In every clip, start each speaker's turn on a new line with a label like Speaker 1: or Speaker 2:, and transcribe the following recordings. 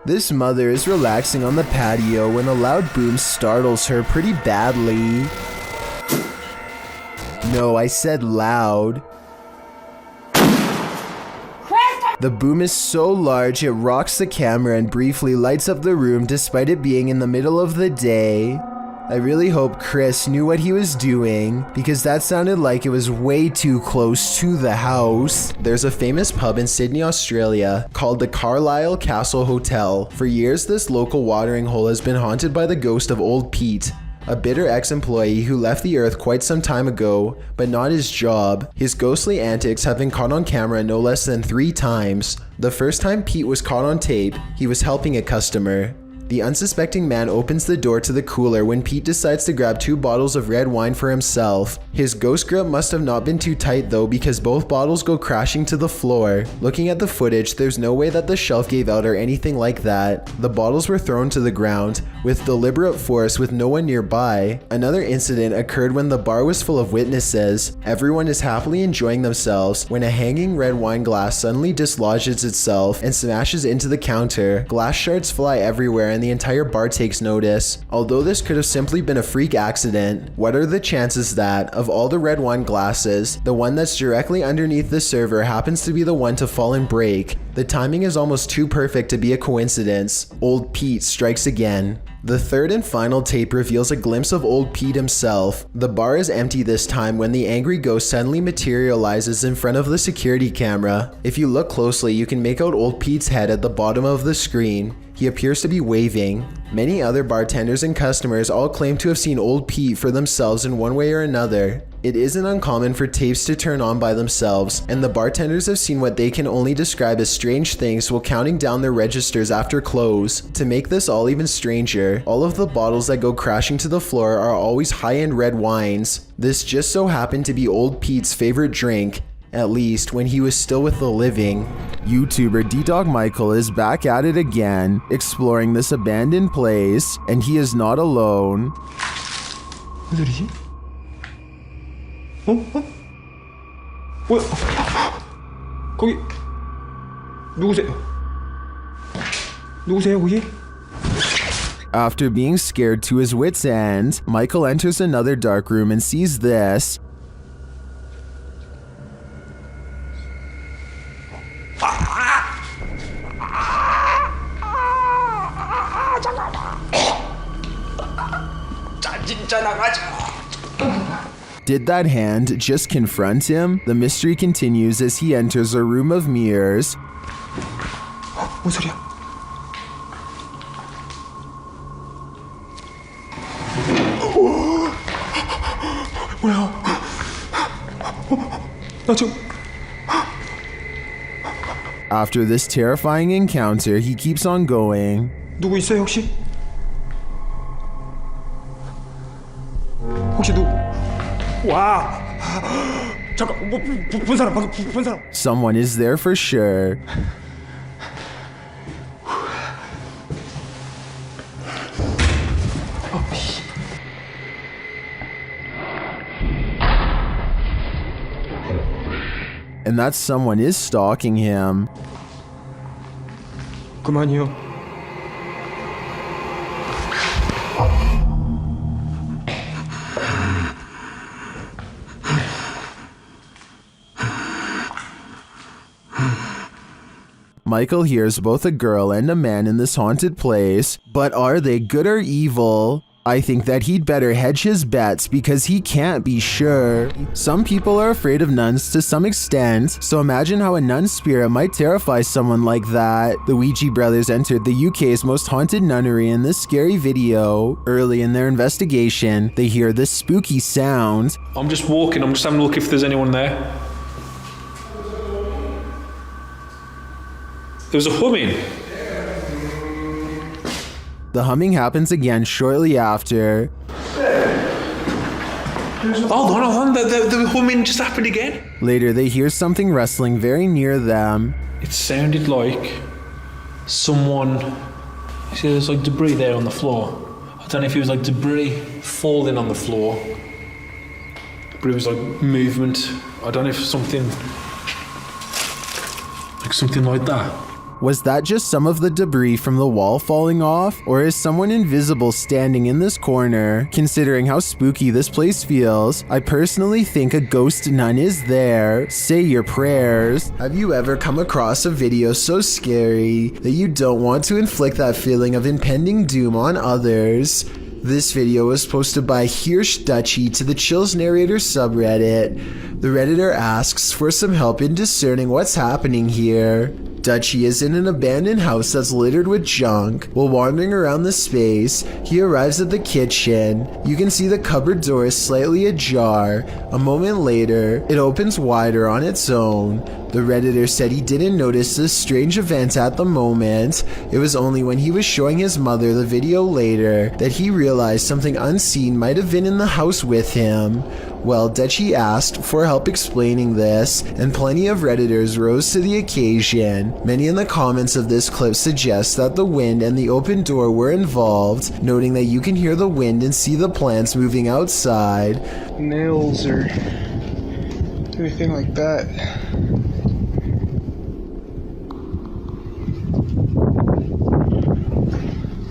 Speaker 1: This mother is relaxing on the patio when a loud boom startles her pretty badly. No, I said loud. The boom is so large it rocks the camera and briefly lights up the room despite it being in the middle of the day. I really hope Chris knew what he was doing because that sounded like it was way too close to the house. There's a famous pub in Sydney, Australia called the Carlisle Castle Hotel. For years, this local watering hole has been haunted by the ghost of Old Pete, a bitter ex-employee who left the earth quite some time ago, but not his job. His ghostly antics have been caught on camera no less than 3 times. The first time Pete was caught on tape, he was helping a customer. The unsuspecting man opens the door to the cooler when Pete decides to grab 2 bottles of red wine for himself. His ghost grip must have not been too tight though because both bottles go crashing to the floor. Looking at the footage, there's no way that the shelf gave out or anything like that. The bottles were thrown to the ground with deliberate force with no one nearby. Another incident occurred when the bar was full of witnesses. Everyone is happily enjoying themselves when a hanging red wine glass suddenly dislodges itself and smashes into the counter. Glass shards fly everywhere and the entire bar takes notice. Although this could have simply been a freak accident, what are the chances that, of all the red wine glasses, the one that's directly underneath the server happens to be the one to fall and break? The timing is almost too perfect to be a coincidence. Old Pete strikes again. The third and final tape reveals a glimpse of Old Pete himself. The bar is empty this time when the angry ghost suddenly materializes in front of the security camera. If you look closely, you can make out Old Pete's head at the bottom of the screen. He appears to be waving. Many other bartenders and customers all claim to have seen Old Pete for themselves in one way or another. It isn't uncommon for tapes to turn on by themselves, and the bartenders have seen what they can only describe as strange things while counting down their registers after close. To make this all even stranger, all of the bottles that go crashing to the floor are always high-end red wines. This just so happened to be Old Pete's favorite drink, at least when he was still with the living. YouTuber D-Dog Michael is back at it again, exploring this abandoned place, and he is not alone.
Speaker 2: 무슨 소리지? 뭐야? 거기 누구세요? 누구세요 거기?
Speaker 1: After being scared to his wits' end, Michael enters another dark room and sees this. Did that hand just confront him? The mystery continues as he enters a room of mirrors.
Speaker 2: 뭔 소리야? 뭐야? 나 지금.
Speaker 1: After this terrifying encounter, he keeps on going.
Speaker 2: 누구 있어요 혹시? 혹시 누구? 와! 잠깐, 본 사람 방금 본 사람.
Speaker 1: Someone is there for sure. And that someone is stalking him.
Speaker 2: 그만이요.
Speaker 1: Michael hears both a girl and a man in this haunted place, but are they good or evil? I think that he'd better hedge his bets because he can't be sure. Some people are afraid of nuns to some extent, so imagine how a nun spirit might terrify someone like that. The Ouija brothers entered the UK's most haunted nunnery in this scary video. Early in their investigation, they hear this spooky sound.
Speaker 3: I'm just walking, I'm just having a look if there's anyone there. There was a humming.
Speaker 1: The humming happens again shortly after.
Speaker 3: Hold on, the humming just happened again.
Speaker 1: Later, they hear something rustling very near them.
Speaker 3: It sounded like someone, you see there's like debris there on the floor. I don't know if it was like debris falling on the floor, but it was like movement. I don't know if something like that.
Speaker 1: Was that just some of the debris from the wall falling off? Or is someone invisible standing in this corner? Considering how spooky this place feels, I personally think a ghost nun is there. Say your prayers. Have you ever come across a video so scary that you don't want to inflict that feeling of impending doom on others? This video was posted by Hirsch to the Chills Narrator subreddit. The redditor asks for some help in discerning what's happening here. Dutchie is in an abandoned house that's littered with junk. While wandering around the space, he arrives at the kitchen. You can see the cupboard door is slightly ajar. A moment later, it opens wider on its own. The redditor said he didn't notice this strange event at the moment. It was only when he was showing his mother the video later that he realized something unseen might have been in the house with him. Well, Dutchie asked for help explaining this, and plenty of redditors rose to the occasion. Many in the comments of this clip suggest that the wind and the open door were involved, noting that you can hear the wind and see the plants moving outside.
Speaker 4: Nails or anything like that.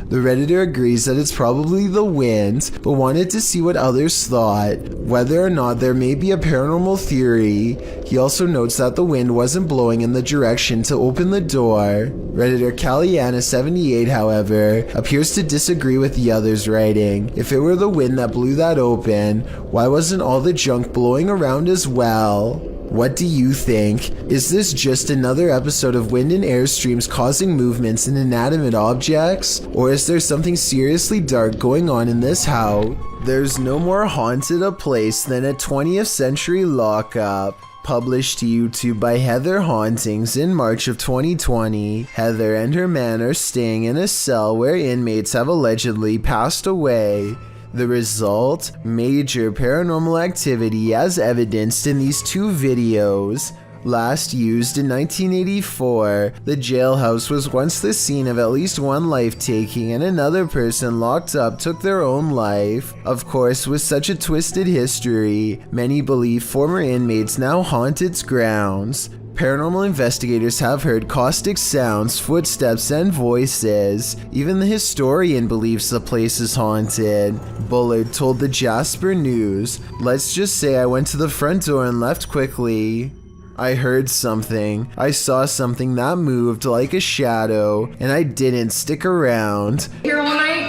Speaker 1: The redditor agrees that it's probably the wind, but wanted to see what others thought, whether or not there may be a paranormal theory. He also notes that the wind wasn't blowing in the direction to open the door. Redditor Caliana78, however, appears to disagree with the others, writing, "If it were the wind that blew that open, why wasn't all the junk blowing around as well?" What do you think? Is this just another episode of wind and airstreams causing movements in inanimate objects? Or is there something seriously dark going on in this house? There's no more haunted a place than a 20th century lockup. Published to YouTube by Heather Hauntings in March of 2020, Heather and her man are staying in a cell where inmates have allegedly passed away. The result? Major paranormal activity as evidenced in these two videos. Last used in 1984, the jailhouse was once the scene of at least one life-taking, and another person locked up took their own life. Of course, with such a twisted history, many believe former inmates now haunt its grounds. Paranormal investigators have heard caustic sounds, footsteps, and voices. Even the historian believes the place is haunted. Bullard told the Jasper News, "Let's just say I went to the front door and left quickly. I heard something. I saw something that moved like a shadow, and I didn't stick around."
Speaker 5: Here all night?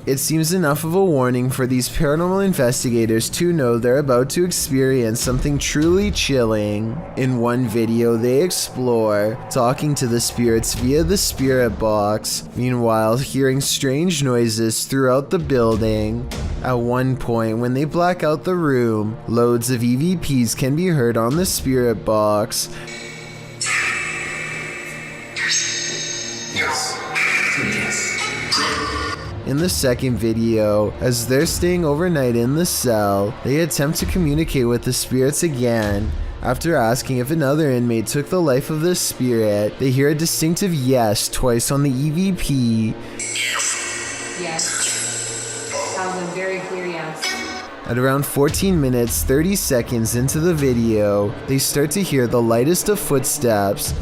Speaker 1: It seems enough of a warning for these paranormal investigators to know they're about to experience something truly chilling. In one video, they explore talking to the spirits via the spirit box, meanwhile hearing strange noises throughout the building. At one point, when they black out the room, loads of EVPs can be heard on the spirit box. In the second video, as they're staying overnight in the cell, they attempt to communicate with the spirits again. After asking if another inmate took the life of the spirit, they hear a distinctive yes twice on the EVP.
Speaker 5: Yes. That was a very clear yes.
Speaker 1: At around 14 minutes 30 seconds into the video, they start to hear the lightest of footsteps.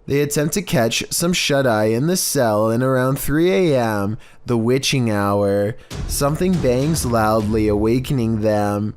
Speaker 1: They attempt to catch some shut-eye in the cell, and around 3 a.m., the witching hour, something bangs loudly, awakening them.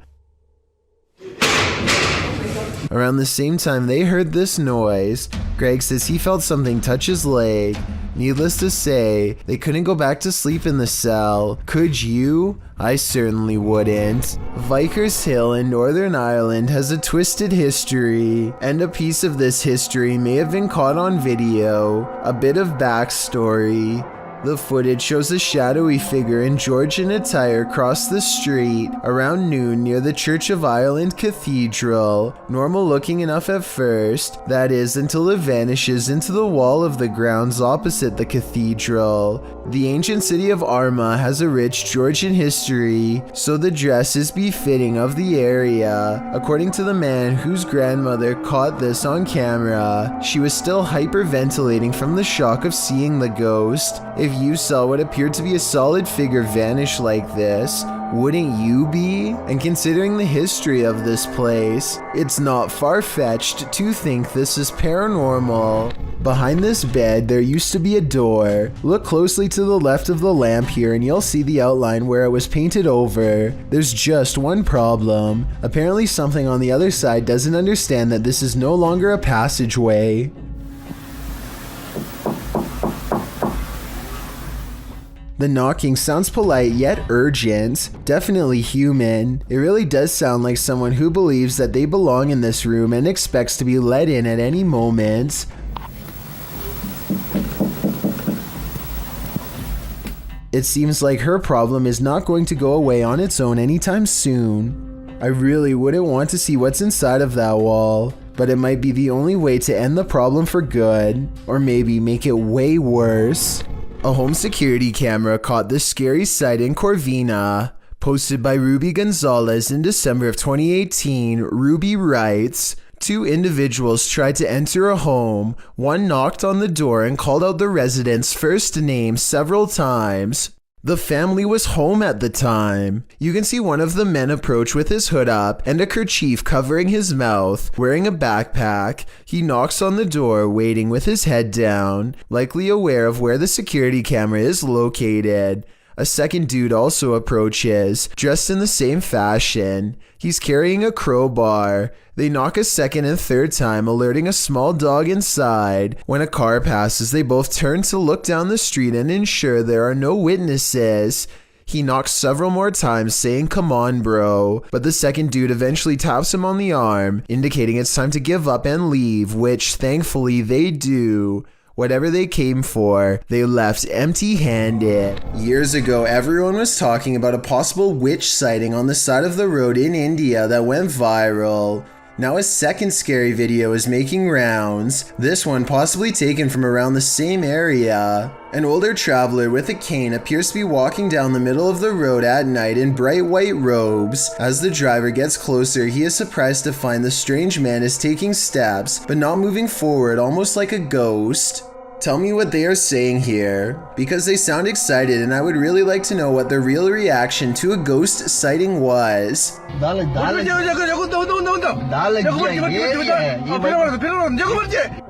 Speaker 1: Around the same time they heard this noise, Greg says he felt something touch his leg. Needless to say, they couldn't go back to sleep in the cell. Could you? I certainly wouldn't. Vickers Hill in Northern Ireland has a twisted history, and a piece of this history may have been caught on video. A bit of backstory. The footage shows a shadowy figure in Georgian attire cross the street around noon near the Church of Ireland Cathedral. Normal looking enough at first, that is, until it vanishes into the wall of the grounds opposite the cathedral. The ancient city of Armagh has a rich Georgian history, so the dress is befitting of the area. According to the man whose grandmother caught this on camera, she was still hyperventilating from the shock of seeing the ghost. If you saw what appeared to be a solid figure vanish like this, wouldn't you be? And considering the history of this place, it's not far-fetched to think this is paranormal. Behind this bed, there used to be a door. Look closely to the left of the lamp here and you'll see the outline where it was painted over. There's just one problem. Apparently something on the other side doesn't understand that this is no longer a passageway. The knocking sounds polite yet urgent, definitely human. It really does sound like someone who believes that they belong in this room and expects to be let in at any moment. It seems like her problem is not going to go away on its own anytime soon. I really wouldn't want to see what's inside of that wall, but it might be the only way to end the problem for good, or maybe make it way worse. A home security camera caught this scary sight in Corvina. Posted by Ruby Gonzalez in December of 2018, Ruby writes, 2 individuals tried to enter a home. One knocked on the door and called out the resident's first name several times. The family was home at the time. You can see one of the men approach with his hood up and a kerchief covering his mouth, wearing a backpack. He knocks on the door, waiting with his head down, likely aware of where the security camera is located. A second dude also approaches, dressed in the same fashion. He's carrying a crowbar. They knock a second and third time, alerting a small dog inside. When a car passes, they both turn to look down the street and ensure there are no witnesses. He knocks several more times, saying, "Come on, bro." But the second dude eventually taps him on the arm, indicating it's time to give up and leave, which thankfully they do. Whatever they came for, they left empty-handed. Years ago, everyone was talking about a possible witch sighting on the side of the road in India that went viral. Now a second scary video is making rounds, this one possibly taken from around the same area. An older traveler with a cane appears to be walking down the middle of the road at night in bright white robes. As the driver gets closer, he is surprised to find the strange man is taking steps, but not moving forward, almost like a ghost. Tell me what they are saying here, because they sound excited and I would really like to know what their real reaction to a ghost sighting was.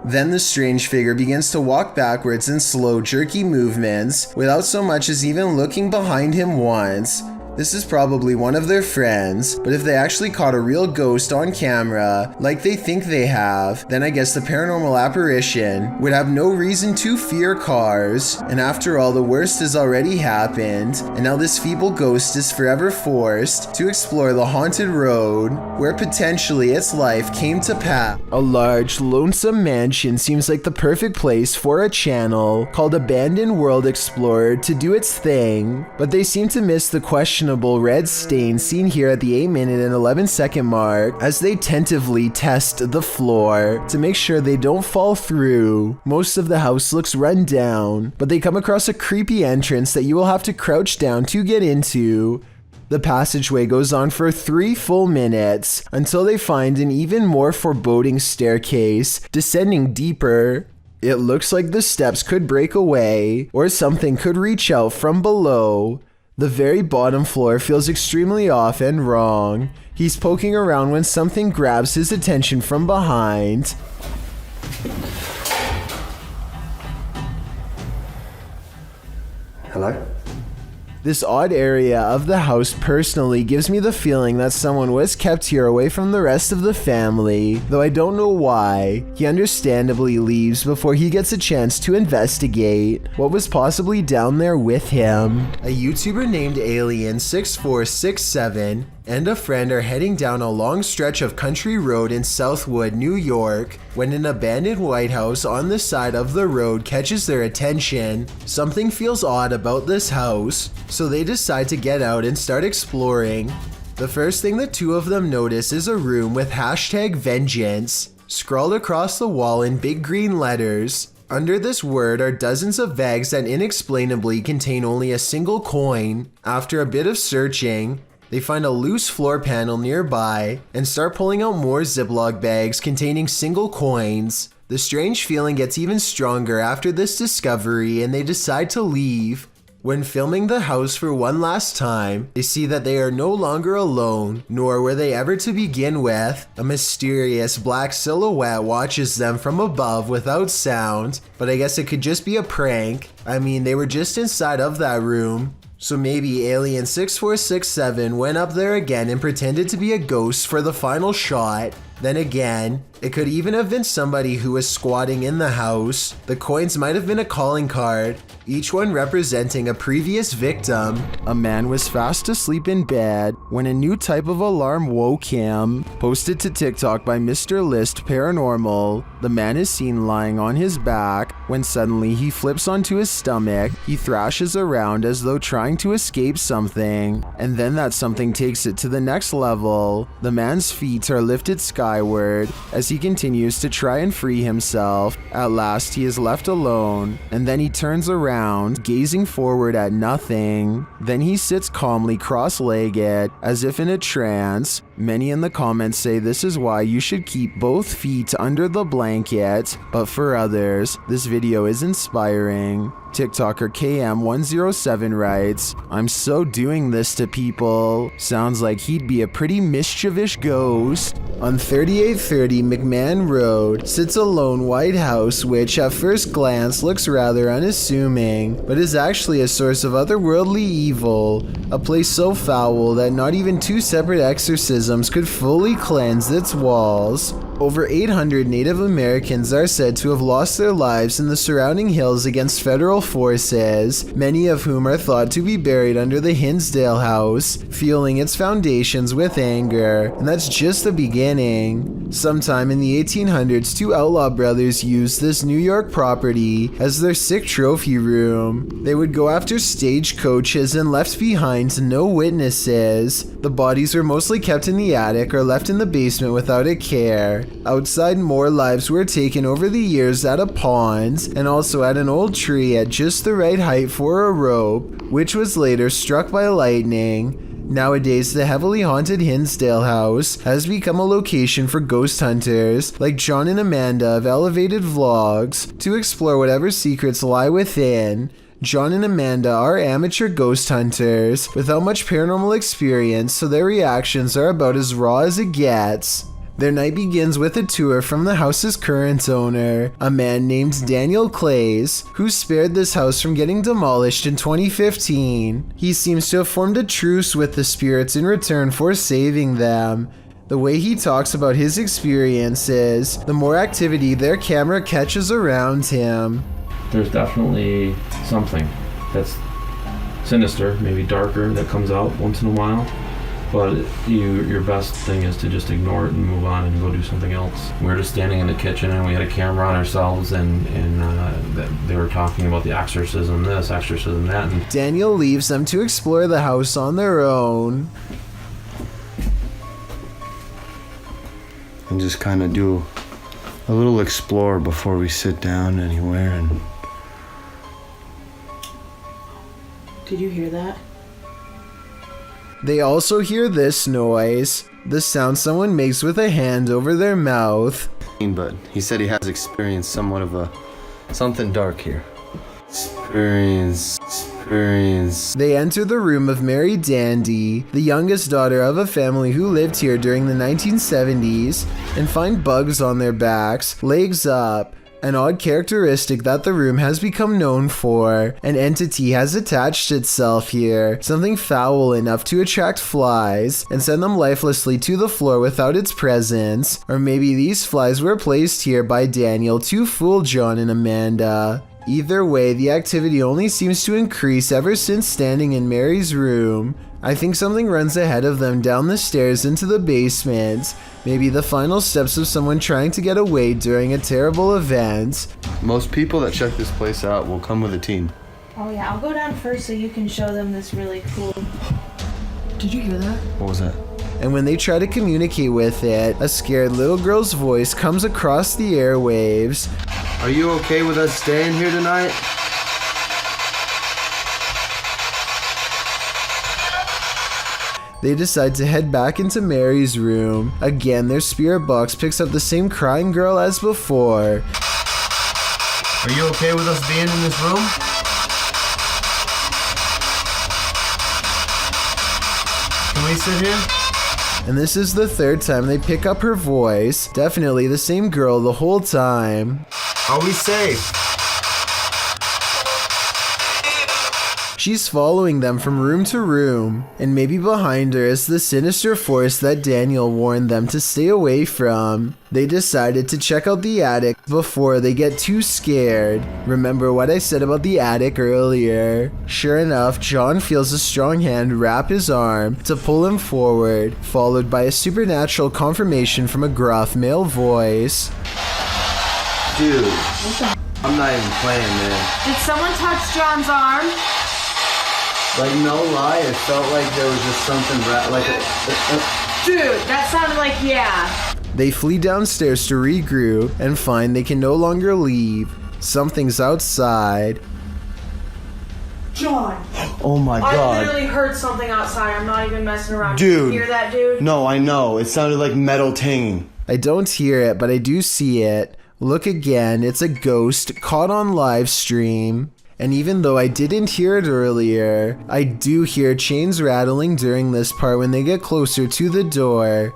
Speaker 1: Then the strange figure begins to walk backwards in slow, jerky movements, without so much as even looking behind him once. This is probably one of their friends, but if they actually caught a real ghost on camera, like they think they have, then I guess the paranormal apparition would have no reason to fear cars. And after all, the worst has already happened, and now this feeble ghost is forever forced to explore the haunted road, where potentially its life came to pass. A large, lonesome mansion seems like the perfect place for a channel called Abandoned World Explorer to do its thing, but they seem to miss the question red stain seen here at the 8-minute and 11-second mark as they tentatively test the floor to make sure they don't fall through. Most of the house looks run down, but they come across a creepy entrance that you will have to crouch down to get into. The passageway goes on for 3 full minutes until they find an even more foreboding staircase descending deeper. It looks like the steps could break away or something could reach out from below. The very bottom floor feels extremely off and wrong. He's poking around when something grabs his attention from behind.
Speaker 2: Hello?
Speaker 1: This odd area of the house personally gives me the feeling that someone was kept here away from the rest of the family, though I don't know why. He understandably leaves before he gets a chance to investigate what was possibly down there with him. A YouTuber named Alien6467 and a friend are heading down a long stretch of country road in Southwood, New York, when an abandoned White House on the side of the road catches their attention. Something feels odd about this house, so they decide to get out and start exploring. The first thing the two of them notice is a room with #vengeance scrawled across the wall in big green letters. Under this word are dozens of bags that inexplainably contain only a single coin. After a bit of searching, they find a loose floor panel nearby and start pulling out more Ziploc bags containing single coins. The strange feeling gets even stronger after this discovery and they decide to leave. When filming the house for one last time, they see that they are no longer alone, nor were they ever to begin with. A mysterious black silhouette watches them from above without sound, but I guess it could just be a prank. I mean, they were just inside of that room. So maybe Alien 6467 went up there again and pretended to be a ghost for the final shot. Then again, it could even have been somebody who was squatting in the house. The coins might have been a calling card, each one representing a previous victim. A man was fast asleep in bed when a new type of alarm woke him. Posted to TikTok by Mr. List Paranormal, the man is seen lying on his back when suddenly he flips onto his stomach. He thrashes around as though trying to escape something, and then that something takes it to the next level. The man's feet are lifted skyward as he continues to try and free himself. At last he is left alone, and then he turns around, gazing forward at nothing. Then he sits calmly cross-legged, as if in a trance. Many in the comments say this is why you should keep both feet under the blanket, but for others, this video is inspiring. TikToker KM107 writes, "I'm so doing this to people. Sounds like he'd be a pretty mischievous ghost." On 3830 McMahon Road sits a lone White House which at first glance looks rather unassuming, but is actually a source of otherworldly evil. A place so foul that not even 2 separate exorcisms could fully cleanse its walls. Over 800 Native Americans are said to have lost their lives in the surrounding hills against federal forces, many of whom are thought to be buried under the Hinsdale house, fueling its foundations with anger. And that's just the beginning. Sometime in the 1800s, 2 outlaw brothers used this New York property as their sick trophy room. They would go after stagecoaches and left behind no witnesses. The bodies were mostly kept in the attic or left in the basement without a care. Outside, more lives were taken over the years at a pond and also at an old tree at just the right height for a rope, which was later struck by lightning. Nowadays, the heavily haunted Hinsdale house has become a location for ghost hunters like John and Amanda of Elevated Vlogs to explore whatever secrets lie within. John and Amanda are amateur ghost hunters without much paranormal experience, so their reactions are about as raw as it gets. Their night begins with a tour from the house's current owner, a man named Daniel Clays, who spared this house from getting demolished in 2015. He seems to have formed a truce with the spirits in return for saving them. The way he talks about his experiences, the more activity their camera catches around him.
Speaker 6: There's definitely something that's sinister, maybe darker, that comes out once in a while. But your best thing is to just ignore it and move on and go do something else. We were just standing in the kitchen and we had a camera on ourselves and they were talking about the exorcism this, exorcism that. And
Speaker 1: Daniel leaves them to explore the house on their own.
Speaker 7: And just kind of do a little explore before we sit down anywhere. And
Speaker 8: did you hear that?
Speaker 1: They also hear this noise, the sound someone makes with a hand over their mouth.
Speaker 7: But he said he has experienced somewhat of something dark here. Experience.
Speaker 1: They enter the room of Mary Dandy, the youngest daughter of a family who lived here during the 1970s, and find bugs on their backs, legs up. An odd characteristic that the room has become known for. An entity has attached itself here, something foul enough to attract flies and send them lifelessly to the floor without its presence. Or maybe these flies were placed here by Daniel to fool John and Amanda. Either way, the activity only seems to increase ever since standing in Mary's room. I think something runs ahead of them down the stairs into the basement. Maybe the final steps of someone trying to get away during a terrible event.
Speaker 7: Most people that check this place out will come with a team.
Speaker 8: Oh yeah, I'll go down first so you can show them this really cool. Did you hear that?
Speaker 7: What was that?
Speaker 1: And when they try to communicate with it, a scared little girl's voice comes across the airwaves.
Speaker 7: Are you okay with us staying here tonight?
Speaker 1: They decide to head back into Mary's room. Again, their spirit box picks up the same crying girl as before.
Speaker 7: Are you okay with us being in this room? Can we sit here?
Speaker 1: And this is the third time they pick up her voice. Definitely the same girl the whole time.
Speaker 7: Are we safe?
Speaker 1: She's following them from room to room, and maybe behind her is the sinister force that Daniel warned them to stay away from. They decided to check out the attic before they get too scared. Remember what I said about the attic earlier? Sure enough, John feels a strong hand wrap his arm to pull him forward, followed by a supernatural confirmation from a gruff male voice.
Speaker 7: Dude, I'm not even playing, man.
Speaker 5: Did someone touch John's arm?
Speaker 7: Like, no lie, it felt like there was just something
Speaker 5: Dude, that sounded like, yeah.
Speaker 1: They flee downstairs to regroup and find they can no longer leave. Something's outside.
Speaker 8: John!
Speaker 7: Oh my
Speaker 8: I
Speaker 7: god.
Speaker 8: literally heard something outside. I'm not even messing around.
Speaker 7: Dude.
Speaker 8: Did you hear that, dude?
Speaker 7: No, I know. It sounded like metal tinging.
Speaker 1: I don't hear it, but I do see it. Look again, it's a ghost caught on live stream. And even though I didn't hear it earlier, I do hear chains rattling during this part when they get closer to the door.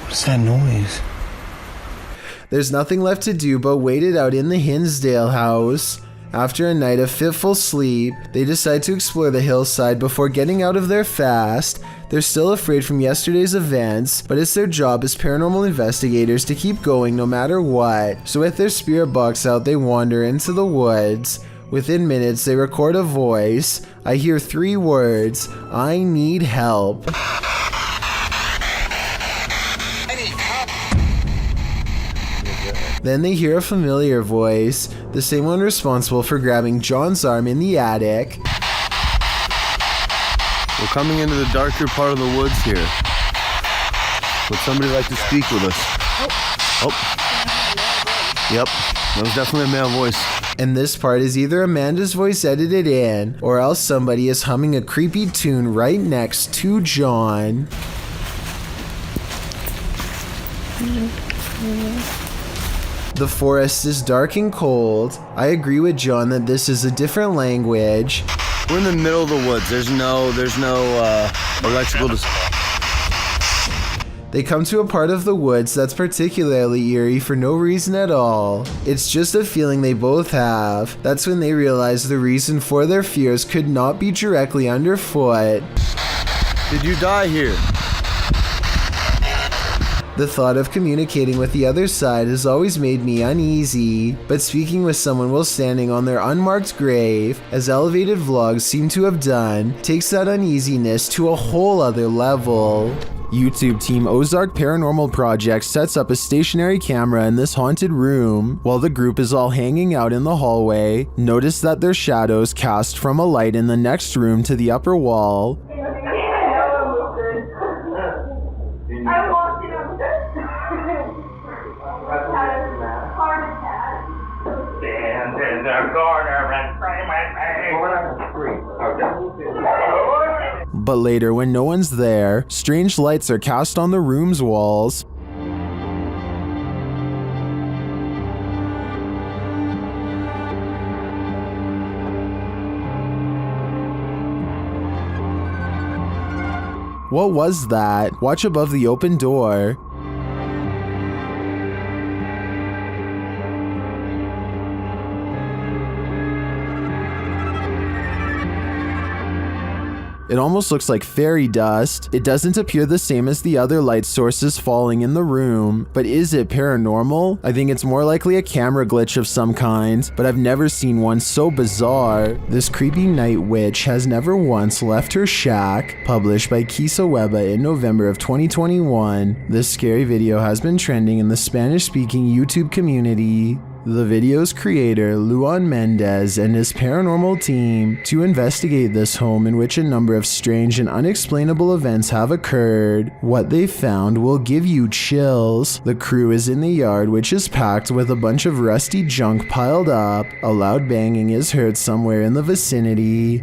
Speaker 7: What's that noise?
Speaker 1: There's nothing left to do but wait it out in the Hinsdale house. After a night of fitful sleep, they decide to explore the hillside before getting out of there fast. They're still afraid from yesterday's events, but it's their job as paranormal investigators to keep going no matter what. So with their spirit box out, they wander into the woods. Within minutes, they record a voice. I hear 3 words: I need help. Then they hear a familiar voice, the same one responsible for grabbing John's arm in the attic.
Speaker 7: We're coming into the darker part of the woods here. Would somebody like to speak with us? Oh. Yep, that was definitely a male voice.
Speaker 1: And this part is either Amanda's voice edited in, or else somebody is humming a creepy tune right next to John. The forest is dark and cold. I agree with John that this is a different language.
Speaker 7: We're in the middle of the woods. There's no electrical.
Speaker 1: They come to a part of the woods that's particularly eerie for no reason at all. It's just a feeling they both have. That's when they realize the reason for their fears could not be directly underfoot.
Speaker 7: Did you die here?
Speaker 1: The thought of communicating with the other side has always made me uneasy, but speaking with someone while standing on their unmarked grave, as elevated vlogs seem to have done, takes that uneasiness to a whole other level. YouTube team Ozark Paranormal Project sets up a stationary camera in this haunted room. While the group is all hanging out in the hallway, notice that their shadows cast from a light in the next room to the upper wall. But later, when no one's there, strange lights are cast on the room's walls. What was that? Watch above the open door. It almost looks like fairy dust. It doesn't appear the same as the other light sources falling in the room, but is it paranormal? I think it's more likely a camera glitch of some kind, but I've never seen one so bizarre. This creepy night witch has never once left her shack, published by Kisa Weba in November of 2021. This scary video has been trending in the Spanish-speaking YouTube community. The video's creator, Luan Mendez, and his paranormal team to investigate this home in which a number of strange and unexplainable events have occurred. What they found will give you chills. The crew is in the yard, which is packed with a bunch of rusty junk piled up. A loud banging is heard somewhere in the vicinity.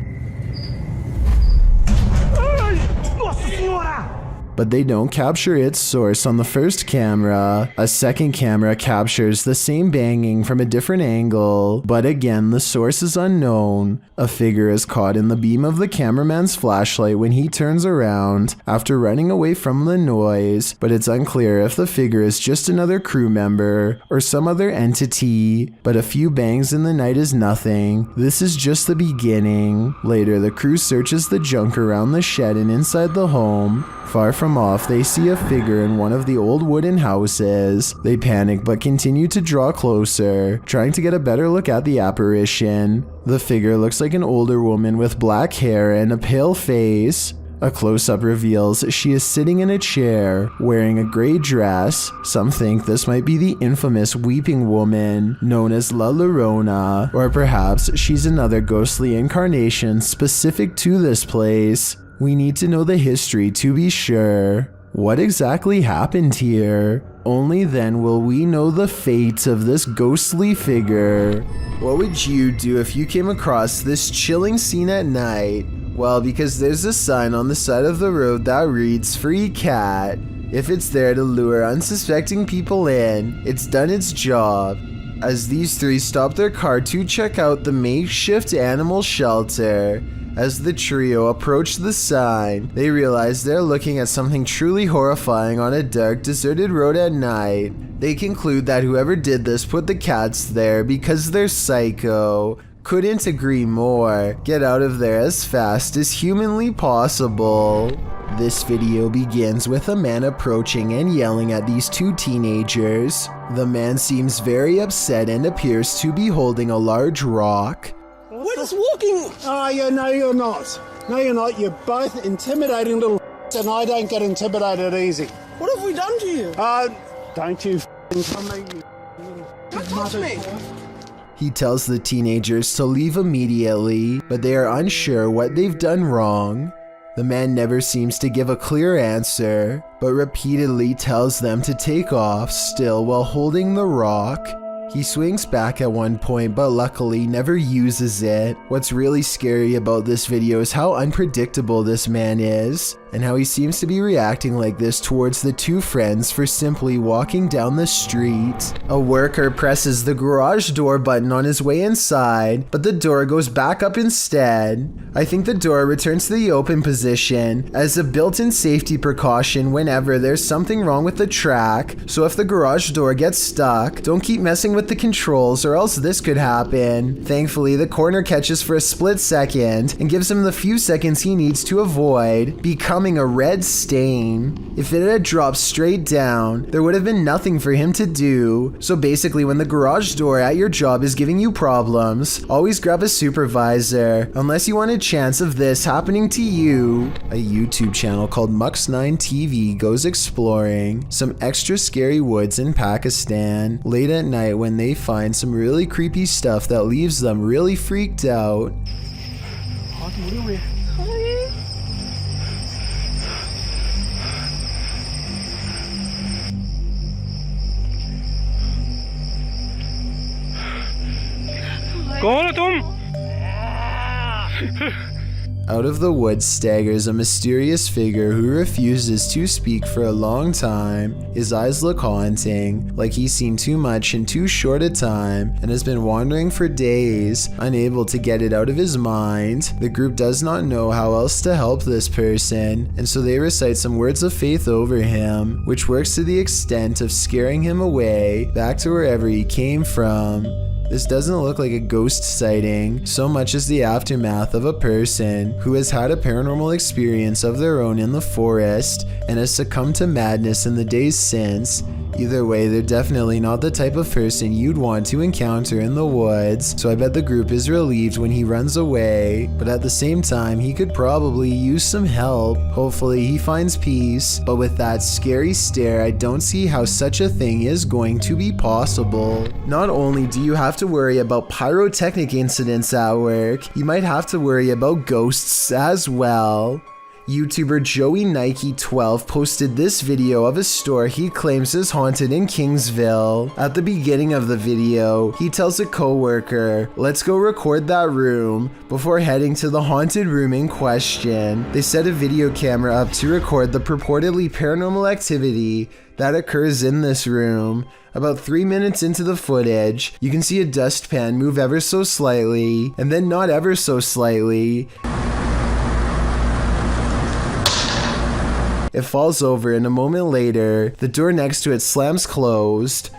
Speaker 1: But they don't capture its source on the first camera. A second camera captures the same banging from a different angle, but again the source is unknown. A figure is caught in the beam of the cameraman's flashlight when he turns around after running away from the noise, but it's unclear if the figure is just another crew member or some other entity. But a few bangs in the night is nothing. This is just the beginning. Later, the crew searches the junk around the shed and inside the home. Far from off, they see a figure in one of the old wooden houses. They panic but continue to draw closer, trying to get a better look at the apparition. The figure looks like an older woman with black hair and a pale face. A close-up reveals she is sitting in a chair, wearing a gray dress. Some think this might be the infamous weeping woman, known as La Llorona, or perhaps she's another ghostly incarnation specific to this place. We need to know the history to be sure. What exactly happened here? Only then will we know the fate of this ghostly figure. What would you do if you came across this chilling scene at night? Well, because there's a sign on the side of the road that reads "Free Cat." If it's there to lure unsuspecting people in, it's done its job. As these three stop their car to check out the makeshift animal shelter, as the trio approach the sign, they realize they're looking at something truly horrifying on a dark, deserted road at night. They conclude that whoever did this put the cats there because they're psycho. Couldn't agree more. Get out of there as fast as humanly possible. This video begins with a man approaching and yelling at these two teenagers. The man seems very upset and appears to be holding a large rock.
Speaker 2: We're just walking.
Speaker 9: Oh, yeah, no, you're not. No, you're not. You're both intimidating little and I don't get intimidated easy.
Speaker 2: What have we done to you?
Speaker 9: Don't you come me, you
Speaker 2: Don't touch me.
Speaker 1: He tells the teenagers to leave immediately, but they are unsure what they've done wrong. The man never seems to give a clear answer, but repeatedly tells them to take off, still while holding the rock. He swings back at one point, but luckily never uses it. What's really scary about this video is how unpredictable this man is, and how he seems to be reacting like this towards the two friends for simply walking down the street. A worker presses the garage door button on his way inside, but the door goes back up instead. I think the door returns to the open position as a built-in safety precaution whenever there's something wrong with the track, so if the garage door gets stuck, don't keep messing with the controls or else this could happen. Thankfully, the corner catches for a split second and gives him the few seconds he needs to avoid becoming a red stain. If it had dropped straight down, there would have been nothing for him to do. So basically, when the garage door at your job is giving you problems, always grab a supervisor, unless you want a chance of this happening to you. A YouTube channel called Mux9 TV goes exploring some extra scary woods in Pakistan late at night when they find some really creepy stuff that leaves them really freaked out.
Speaker 2: कौन हो तुम?
Speaker 1: Out of the woods staggers a mysterious figure who refuses to speak for a long time. His eyes look haunting, like he's seen too much in too short a time and has been wandering for days, unable to get it out of his mind. The group does not know how else to help this person, and so they recite some words of faith over him, which works to the extent of scaring him away back to wherever he came from. This doesn't look like a ghost sighting so much as the aftermath of a person who has had a paranormal experience of their own in the forest and has succumbed to madness in the days since. Either way, they're definitely not the type of person you'd want to encounter in the woods, so I bet the group is relieved when he runs away, but at the same time, he could probably use some help. Hopefully he finds peace, but with that scary stare, I don't see how such a thing is going to be possible. Not only do you have to worry about pyrotechnic incidents at work, you might have to worry about ghosts as well. YouTuber Joey Nike 12 posted this video of a store he claims is haunted in Kingsville. At the beginning of the video, he tells a co-worker, "Let's go record that room," before heading to the haunted room in question. They set a video camera up to record the purportedly paranormal activity that occurs in this room. About 3 minutes into the footage, you can see a dustpan move ever so slightly, and then not ever so slightly. It falls over, and a moment later, the door next to it slams closed.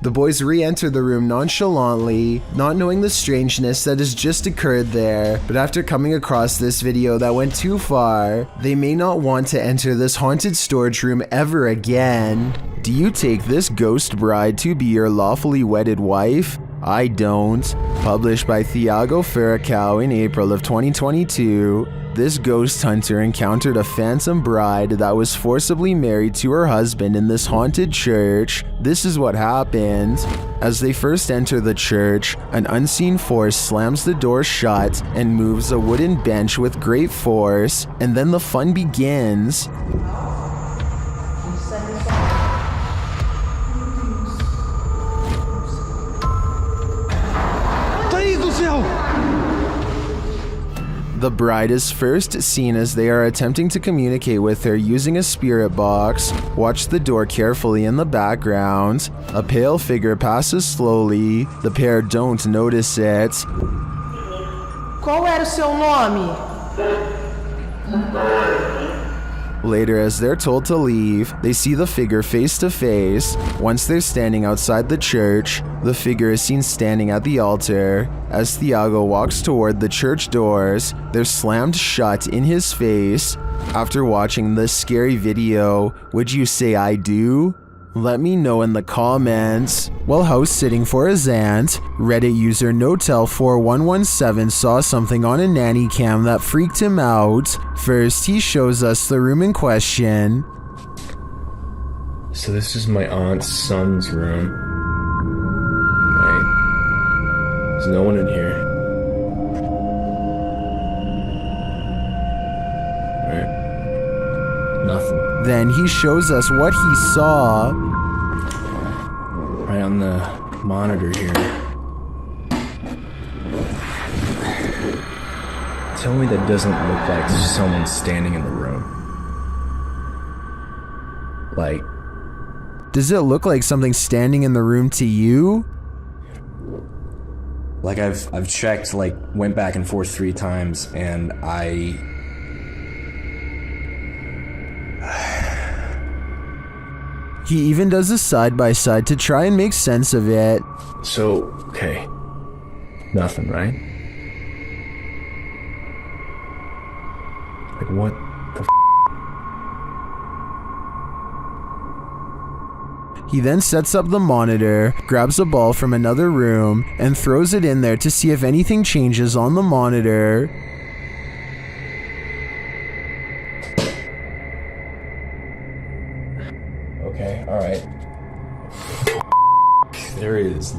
Speaker 1: The boys re-enter the room nonchalantly, not knowing the strangeness that has just occurred there, but after coming across this video that went too far, they may not want to enter this haunted storage room ever again. Do you take this ghost bride to be your lawfully wedded wife? I don't. Published by Thiago Ferracao in April of 2022, this ghost hunter encountered a phantom bride that was forcibly married to her husband in this haunted church. This is what happened. As they first enter the church, an unseen force slams the door shut and moves a wooden bench with great force, and then the fun begins. The bride is first seen as they are attempting to communicate with her using a spirit box. Watch the door carefully in the background. A pale figure passes slowly. The pair don't notice it.
Speaker 5: Qual era o seu nome?
Speaker 1: Later, as they're told to leave, they see the figure face to face. Once they're standing outside the church, the figure is seen standing at the altar. As Thiago walks toward the church doors, they're slammed shut in his face. After watching this scary video, would you say I do? Let me know in the comments. While house sitting for his aunt, Reddit user Notel4117 saw something on a nanny cam that freaked him out. First, he shows us the room in question.
Speaker 10: So this is my aunt's son's room. Right? There's no one in here. Right? Nothing.
Speaker 1: Then he shows us what he saw.
Speaker 10: Right on the monitor here. Tell me that doesn't look like someone standing in the room. Like...
Speaker 1: Does it look like something standing in the room to you?
Speaker 10: Like I've checked, like went back and forth 3 times, and
Speaker 1: He even does a side-by-side to try and make sense of it.
Speaker 10: So, okay. Nothing, right? Like what the f***?
Speaker 1: He then sets up the monitor, grabs a ball from another room, and throws it in there to see if anything changes on the monitor.
Speaker 10: Okay, alright. There is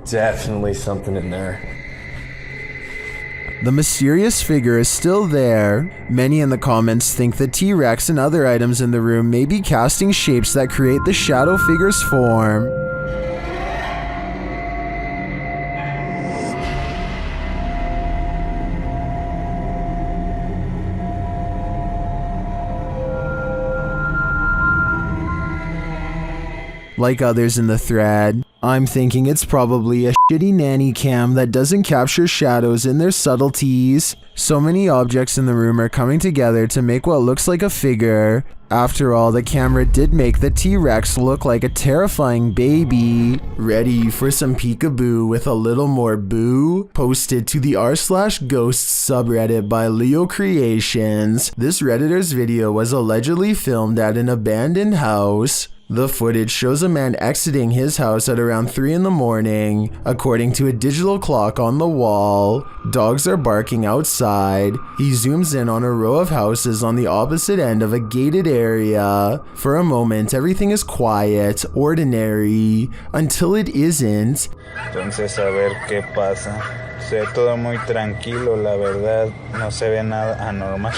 Speaker 10: definitely something in there.
Speaker 1: The mysterious figure is still there. Many in the comments think the T-Rex and other items in the room may be casting shapes that create the shadow figure's form. Like others in the thread, I'm thinking it's probably a shitty nanny cam that doesn't capture shadows in their subtleties. So many objects in the room are coming together to make what looks like a figure. After all, the camera did make the T-Rex look like a terrifying baby. Ready for some peekaboo with a little more boo? Posted to the r/ghosts subreddit by Leo Creations. This Redditor's video was allegedly filmed at an abandoned house. The footage shows a man exiting his house at around 3 in the morning. According to a digital clock on the wall, dogs are barking outside. He zooms in on a row of houses on the opposite end of a gated area. For a moment, everything is quiet, ordinary, until it isn't.
Speaker 11: Entonces a ver qué pasa. Se ve todo muy tranquilo, la verdad. No se ve nada anormal.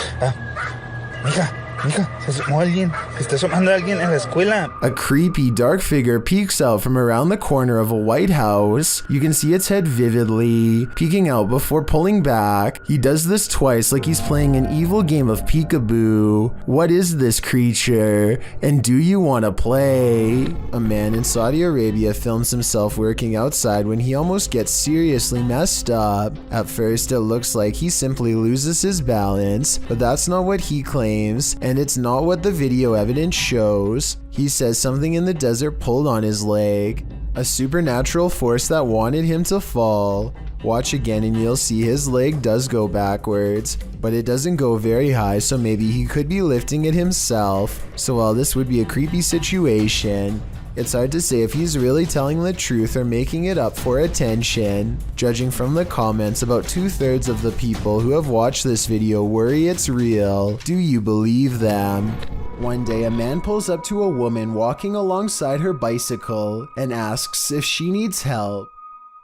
Speaker 11: Mija, se asomó alguien. Se está asomando alguien en la escuela.
Speaker 1: A creepy dark figure peeks out from around the corner of a white house. You can see its head vividly, peeking out before pulling back. He does this twice like he's playing an evil game of peekaboo. What is this creature? And do you want to play? A man in Saudi Arabia films himself working outside when he almost gets seriously messed up. At first, it looks like he simply loses his balance, but that's not what he claims, and it's not what the video evidence shows. He says something in the desert pulled on his leg, a supernatural force that wanted him to fall. Watch again and you'll see his leg does go backwards, but it doesn't go very high, so maybe he could be lifting it himself. So while this would be a creepy situation, it's hard to say if he's really telling the truth or making it up for attention. Judging from the comments, about 2/3 of the people who have watched this video worry it's real. Do you believe them? One day, a man pulls up to a woman walking alongside her bicycle and asks if she needs help.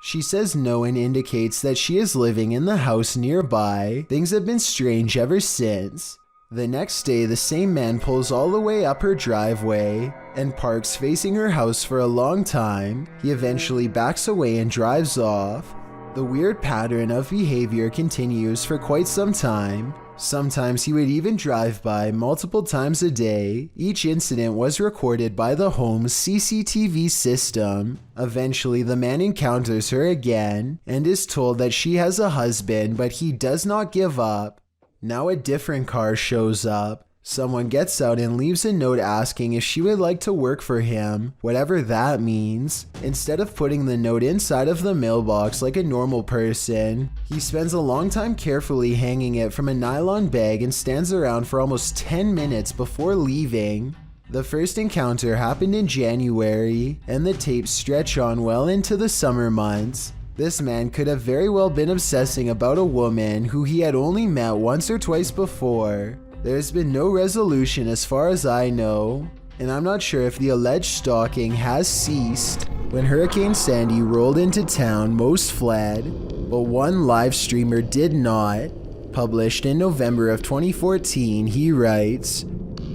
Speaker 1: She says no and indicates that she is living in the house nearby. Things have been strange ever since. The next day, the same man pulls all the way up her driveway and parks facing her house for a long time. He eventually backs away and drives off. The weird pattern of behavior continues for quite some time. Sometimes he would even drive by multiple times a day. Each incident was recorded by the home's CCTV system. Eventually, the man encounters her again and is told that she has a husband, but he does not give up. Now a different car shows up. Someone gets out and leaves a note asking if she would like to work for him, whatever that means. Instead of putting the note inside of the mailbox like a normal person, he spends a long time carefully hanging it from a nylon bag and stands around for almost 10 minutes before leaving. The first encounter happened in January, and the tapes stretch on well into the summer months. This man could have very well been obsessing about a woman who he had only met once or twice before. There's been no resolution as far as I know, and I'm not sure if the alleged stalking has ceased. When Hurricane Sandy rolled into town, most fled, but one live streamer did not. Published in November of 2014, he writes,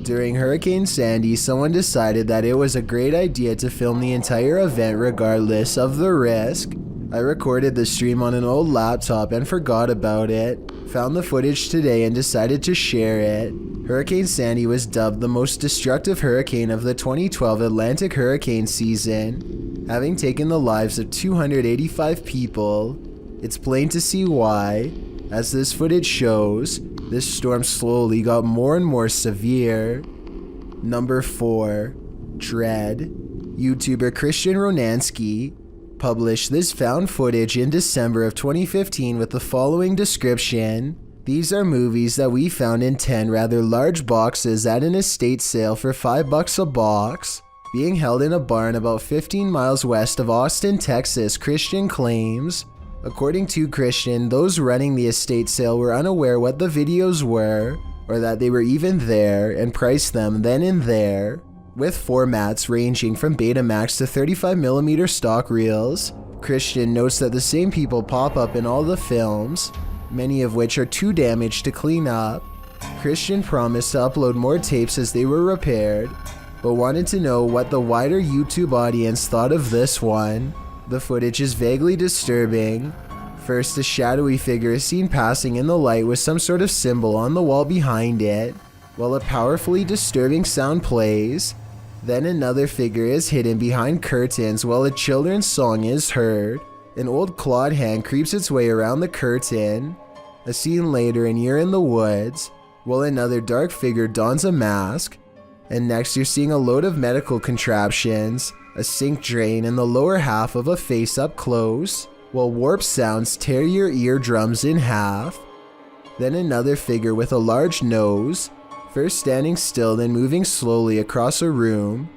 Speaker 1: "During Hurricane Sandy, someone decided that it was a great idea to film the entire event regardless of the risk. I recorded the stream on an old laptop and forgot about it. Found the footage today and decided to share it." Hurricane Sandy was dubbed the most destructive hurricane of the 2012 Atlantic hurricane season, having taken the lives of 285 people. It's plain to see why. As this footage shows, this storm slowly got more and more severe. Number 4. Dread. YouTuber Christian Ronansky published this found footage in December of 2015 with the following description. "These are movies that we found in 10 rather large boxes at an estate sale for $5 a box, being held in a barn about 15 miles west of Austin, Texas," Christian claims. According to Christian, those running the estate sale were unaware what the videos were, or that they were even there, and priced them then and there. With formats ranging from Betamax to 35mm stock reels, Christian notes that the same people pop up in all the films, many of which are too damaged to clean up. Christian promised to upload more tapes as they were repaired, but wanted to know what the wider YouTube audience thought of this one. The footage is vaguely disturbing. First, a shadowy figure is seen passing in the light with some sort of symbol on the wall behind it, while a powerfully disturbing sound plays. Then another figure is hidden behind curtains while a children's song is heard. An old clawed hand creeps its way around the curtain. A scene later and you're in the woods, while another dark figure dons a mask. And next you're seeing a load of medical contraptions, a sink drain and the lower half of a face up close, while warp sounds tear your eardrums in half. Then another figure with a large nose, first standing still then moving slowly across a room,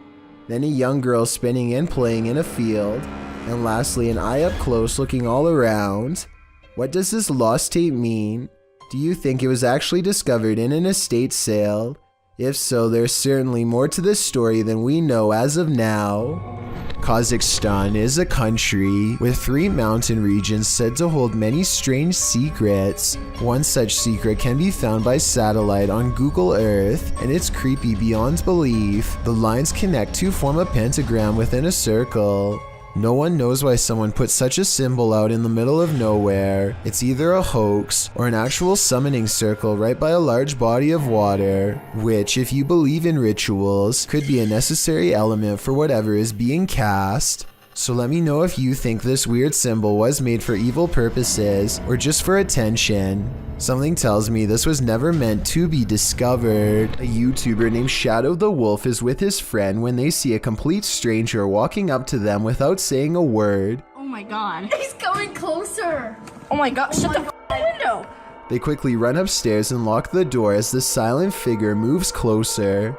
Speaker 1: then a young girl spinning and playing in a field, and lastly an eye up close looking all around. What does this lost tape mean? Do you think it was actually discovered in an estate sale? If so, there's certainly more to this story than we know as of now. Kazakhstan is a country with 3 mountain regions said to hold many strange secrets. One such secret can be found by satellite on Google Earth, and it's creepy beyond belief. The lines connect to form a pentagram within a circle. No one knows why someone put such a symbol out in the middle of nowhere. It's either a hoax or an actual summoning circle right by a large body of water, which, if you believe in rituals, could be a necessary element for whatever is being cast. So let me know if you think this weird symbol was made for evil purposes or just for attention. Something tells me this was never meant to be discovered. A YouTuber named Shadow the Wolf is with his friend when they see a complete stranger walking up to them without saying a word.
Speaker 12: Oh my god. He's coming closer. Oh my god, shut the window.
Speaker 1: They quickly run upstairs and lock the door as the silent figure moves closer.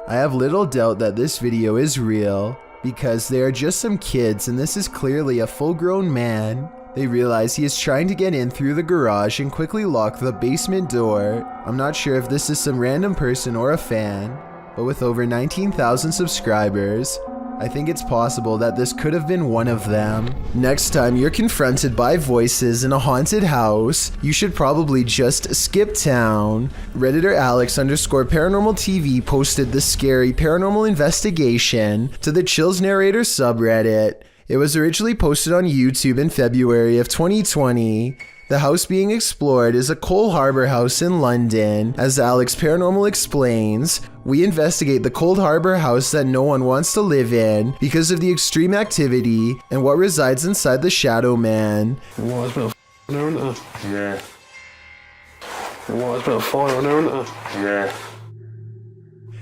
Speaker 1: I have little doubt that this video is real, because they are just some kids and this is clearly a full-grown man. They realize he is trying to get in through the garage and quickly lock the basement door. I'm not sure if this is some random person or a fan, but with over 19,000 subscribers, I think it's possible that this could have been one of them. Next time you're confronted by voices in a haunted house, you should probably just skip town. Redditor Alex_Paranormal TV posted the scary paranormal investigation to the Chills Narrator subreddit. It was originally posted on YouTube in February of 2020. The house being explored is a Cole Harbour house in London. As Alex Paranormal explains, we investigate the Cold Harbour house that no one wants to live in because of the extreme activity and what resides inside the Shadow Man.
Speaker 4: Well, it's been a there, isn't it?
Speaker 10: Yeah.
Speaker 4: Well, it's been a fire on there, isn't it?
Speaker 10: Yeah.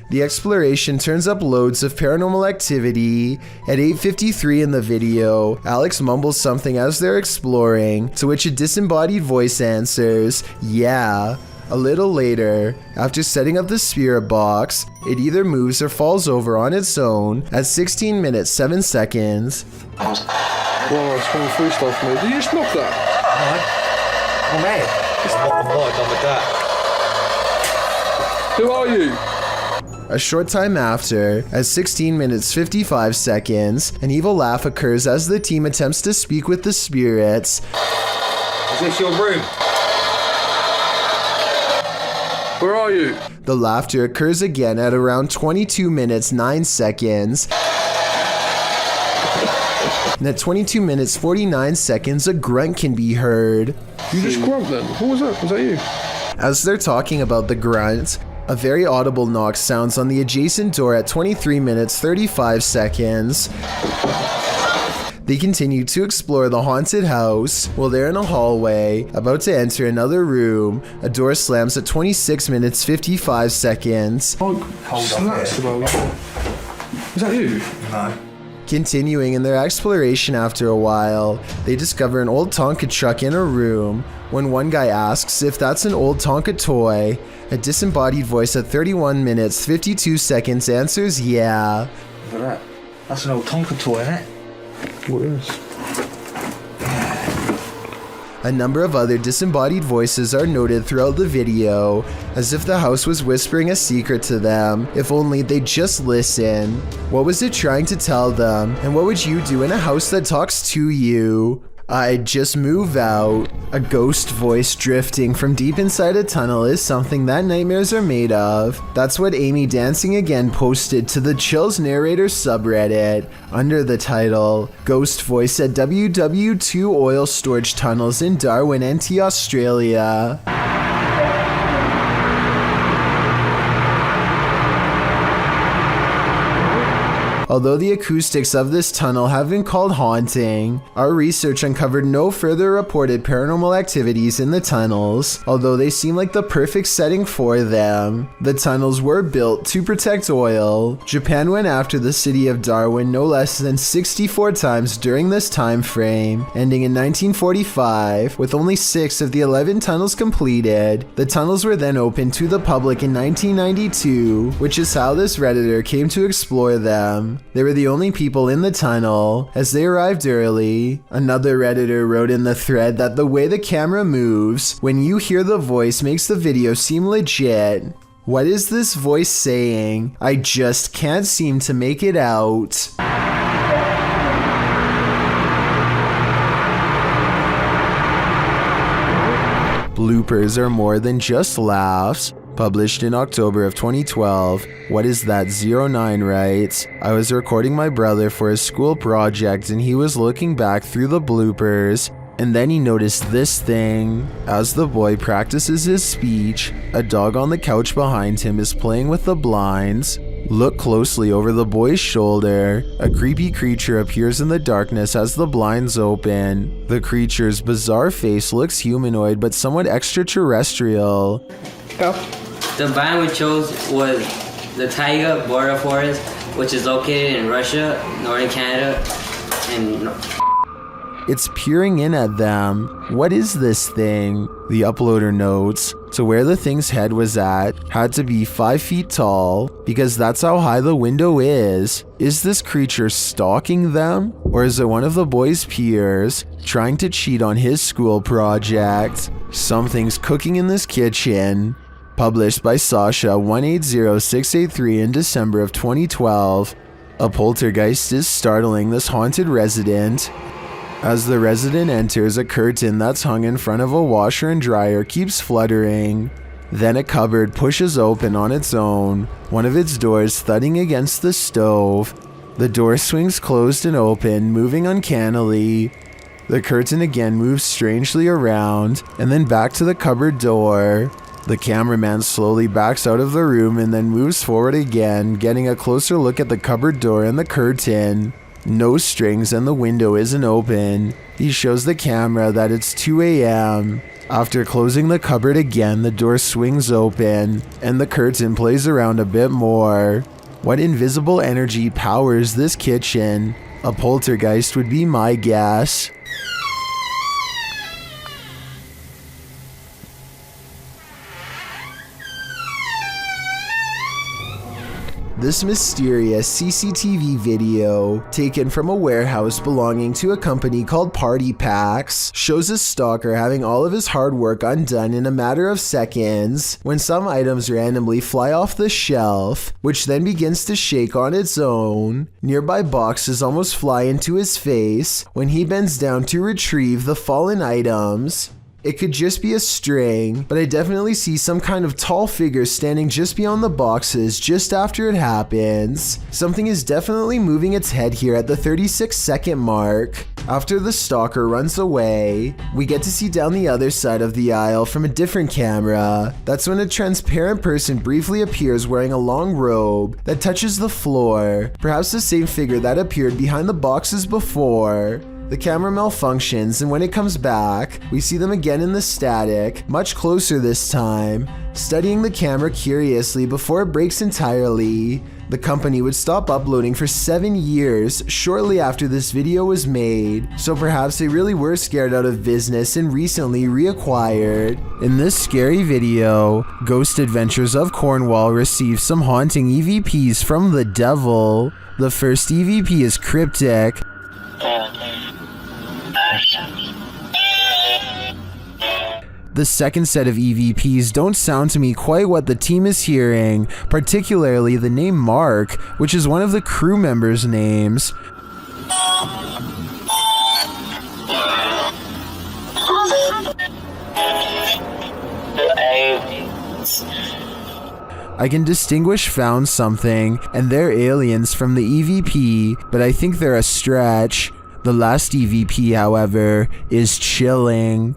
Speaker 1: The exploration turns up loads of paranormal activity. At 8:53 in the video, Alex mumbles something as they're exploring, to which a disembodied voice answers, "Yeah." A little later, after setting up the spirit box, it either moves or falls over on its own at 16 minutes 7 seconds.
Speaker 4: Well, it's going through stuff, mate. Did you just knock that?
Speaker 2: Oh, mate. I'm not done with that.
Speaker 4: Who are you?
Speaker 1: A short time after, at 16 minutes 55 seconds, an evil laugh occurs as the team attempts to speak with the spirits.
Speaker 2: Is this your room?
Speaker 4: Where are you?
Speaker 1: The laughter occurs again at around 22 minutes 9 seconds. And at 22 minutes 49 seconds, a grunt can be heard.
Speaker 4: You just grunt then? What was that? Was that you?
Speaker 1: As they're talking about the grunt, a very audible knock sounds on the adjacent door at 23 minutes 35 seconds. They continue to explore the haunted house. While they're in a hallway, about to enter another room, a door slams at 26 minutes 55 seconds.
Speaker 4: Hold on. Is that you?
Speaker 2: No.
Speaker 1: Continuing in their exploration after a while, they discover an old Tonka truck in a room. When one guy asks if that's an old Tonka toy, a disembodied voice at 31 minutes 52 seconds answers yeah.
Speaker 2: Look at that. That's an old Tonka toy, isn't it?
Speaker 4: What is?
Speaker 1: A number of other disembodied voices are noted throughout the video, as if the house was whispering a secret to them, if only they'd just listen. What was it trying to tell them, and what would you do in a house that talks to you? I'd just move out. A ghost voice drifting from deep inside a tunnel is something that nightmares are made of. That's what Amy Dancing Again posted to the Chills Narrator subreddit under the title, Ghost Voice at WW2 Oil Storage Tunnels in Darwin, NT, Australia. Although the acoustics of this tunnel have been called haunting, our research uncovered no further reported paranormal activities in the tunnels, although they seem like the perfect setting for them. The tunnels were built to protect oil. Japan went after the city of Darwin no less than 64 times during this time frame, ending in 1945 with only 6 of the 11 tunnels completed. The tunnels were then opened to the public in 1992, which is how this Redditor came to explore them. They were the only people in the tunnel, as they arrived early. Another Redditor wrote in the thread that the way the camera moves when you hear the voice makes the video seem legit. What is this voice saying? I just can't seem to make it out. Bloopers are more than just laughs. Published in October of 2012, What Is That 09 writes, I was recording my brother for his school project and he was looking back through the bloopers, and then he noticed this thing. As the boy practices his speech, a dog on the couch behind him is playing with the blinds. Look closely over the boy's shoulder. A creepy creature appears in the darkness as the blinds open. The creature's bizarre face looks humanoid but somewhat extraterrestrial.
Speaker 13: Go. The biome we chose was the taiga border forest, which is located in Russia, northern Canada, and
Speaker 1: it's peering in at them. What is this thing? The uploader notes, to where the thing's head was at had to be 5 feet tall, because that's how high the window is. Is this creature stalking them? Or is it one of the boy's peers trying to cheat on his school project? Something's cooking in this kitchen. Published by Sasha 180683 in December of 2012. A poltergeist is startling this haunted resident. As the resident enters, a curtain that's hung in front of a washer and dryer keeps fluttering. Then a cupboard pushes open on its own, one of its doors thudding against the stove. The door swings closed and open, moving uncannily. The curtain again moves strangely around, and then back to the cupboard door. The cameraman slowly backs out of the room and then moves forward again, getting a closer look at the cupboard door and the curtain. No strings and the window isn't open. He shows the camera that it's 2 a.m. After closing the cupboard again, the door swings open and the curtain plays around a bit more. What invisible energy powers this kitchen? A poltergeist would be my guess. This mysterious CCTV video, taken from a warehouse belonging to a company called Party Packs, shows a stalker having all of his hard work undone in a matter of seconds when some items randomly fly off the shelf, which then begins to shake on its own. Nearby boxes almost fly into his face when he bends down to retrieve the fallen items. It could just be a string, but I definitely see some kind of tall figure standing just beyond the boxes just after it happens. Something is definitely moving its head here at the 36-second mark. After the stalker runs away, we get to see down the other side of the aisle from a different camera. That's when a transparent person briefly appears wearing a long robe that touches the floor, perhaps the same figure that appeared behind the boxes before. The camera malfunctions, and when it comes back, we see them again in the static, much closer this time, studying the camera curiously before it breaks entirely. The company would stop uploading for 7 years shortly after this video was made, so perhaps they really were scared out of business and recently reacquired. In this scary video, Ghost Adventures of Cornwall receives some haunting EVPs from the devil. The first EVP is cryptic. The second set of EVPs don't sound to me quite what the team is hearing, particularly the name Mark, which is one of the crew members' names. I can distinguish found something and they're aliens from the EVP, but I think they're a stretch. The last EVP, however, is chilling.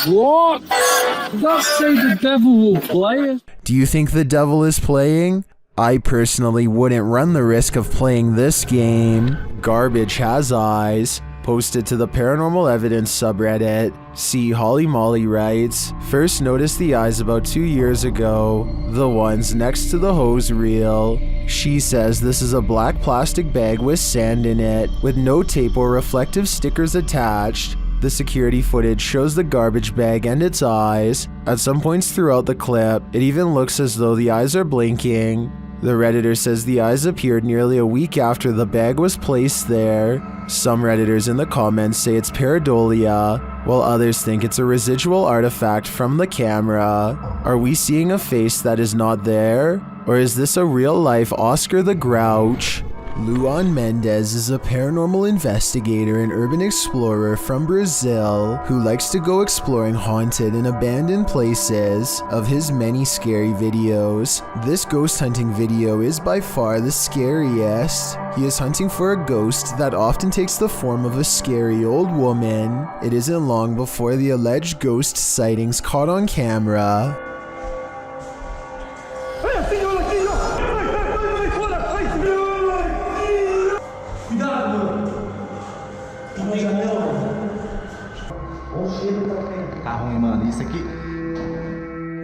Speaker 14: What? Does that say the devil will play it?
Speaker 1: Do you think the devil is playing? I personally wouldn't run the risk of playing this game. Garbage has eyes. Posted to the Paranormal Evidence subreddit. See Holly Molly writes, first noticed the eyes about 2 years ago. The ones next to the hose reel. She says this is a black plastic bag with sand in it, with no tape or reflective stickers attached. The security footage shows the garbage bag and its eyes. At some points throughout the clip, it even looks as though the eyes are blinking. The Redditor says the eyes appeared nearly a week after the bag was placed there. Some Redditors in the comments say it's pareidolia, while others think it's a residual artifact from the camera. Are we seeing a face that is not there? Or is this a real-life Oscar the Grouch? Luan Mendez is a paranormal investigator and urban explorer from Brazil who likes to go exploring haunted and abandoned places. Of his many scary videos, this ghost hunting video is by far the scariest. He is hunting for a ghost that often takes the form of a scary old woman. It isn't long before the alleged ghost sightings caught on camera.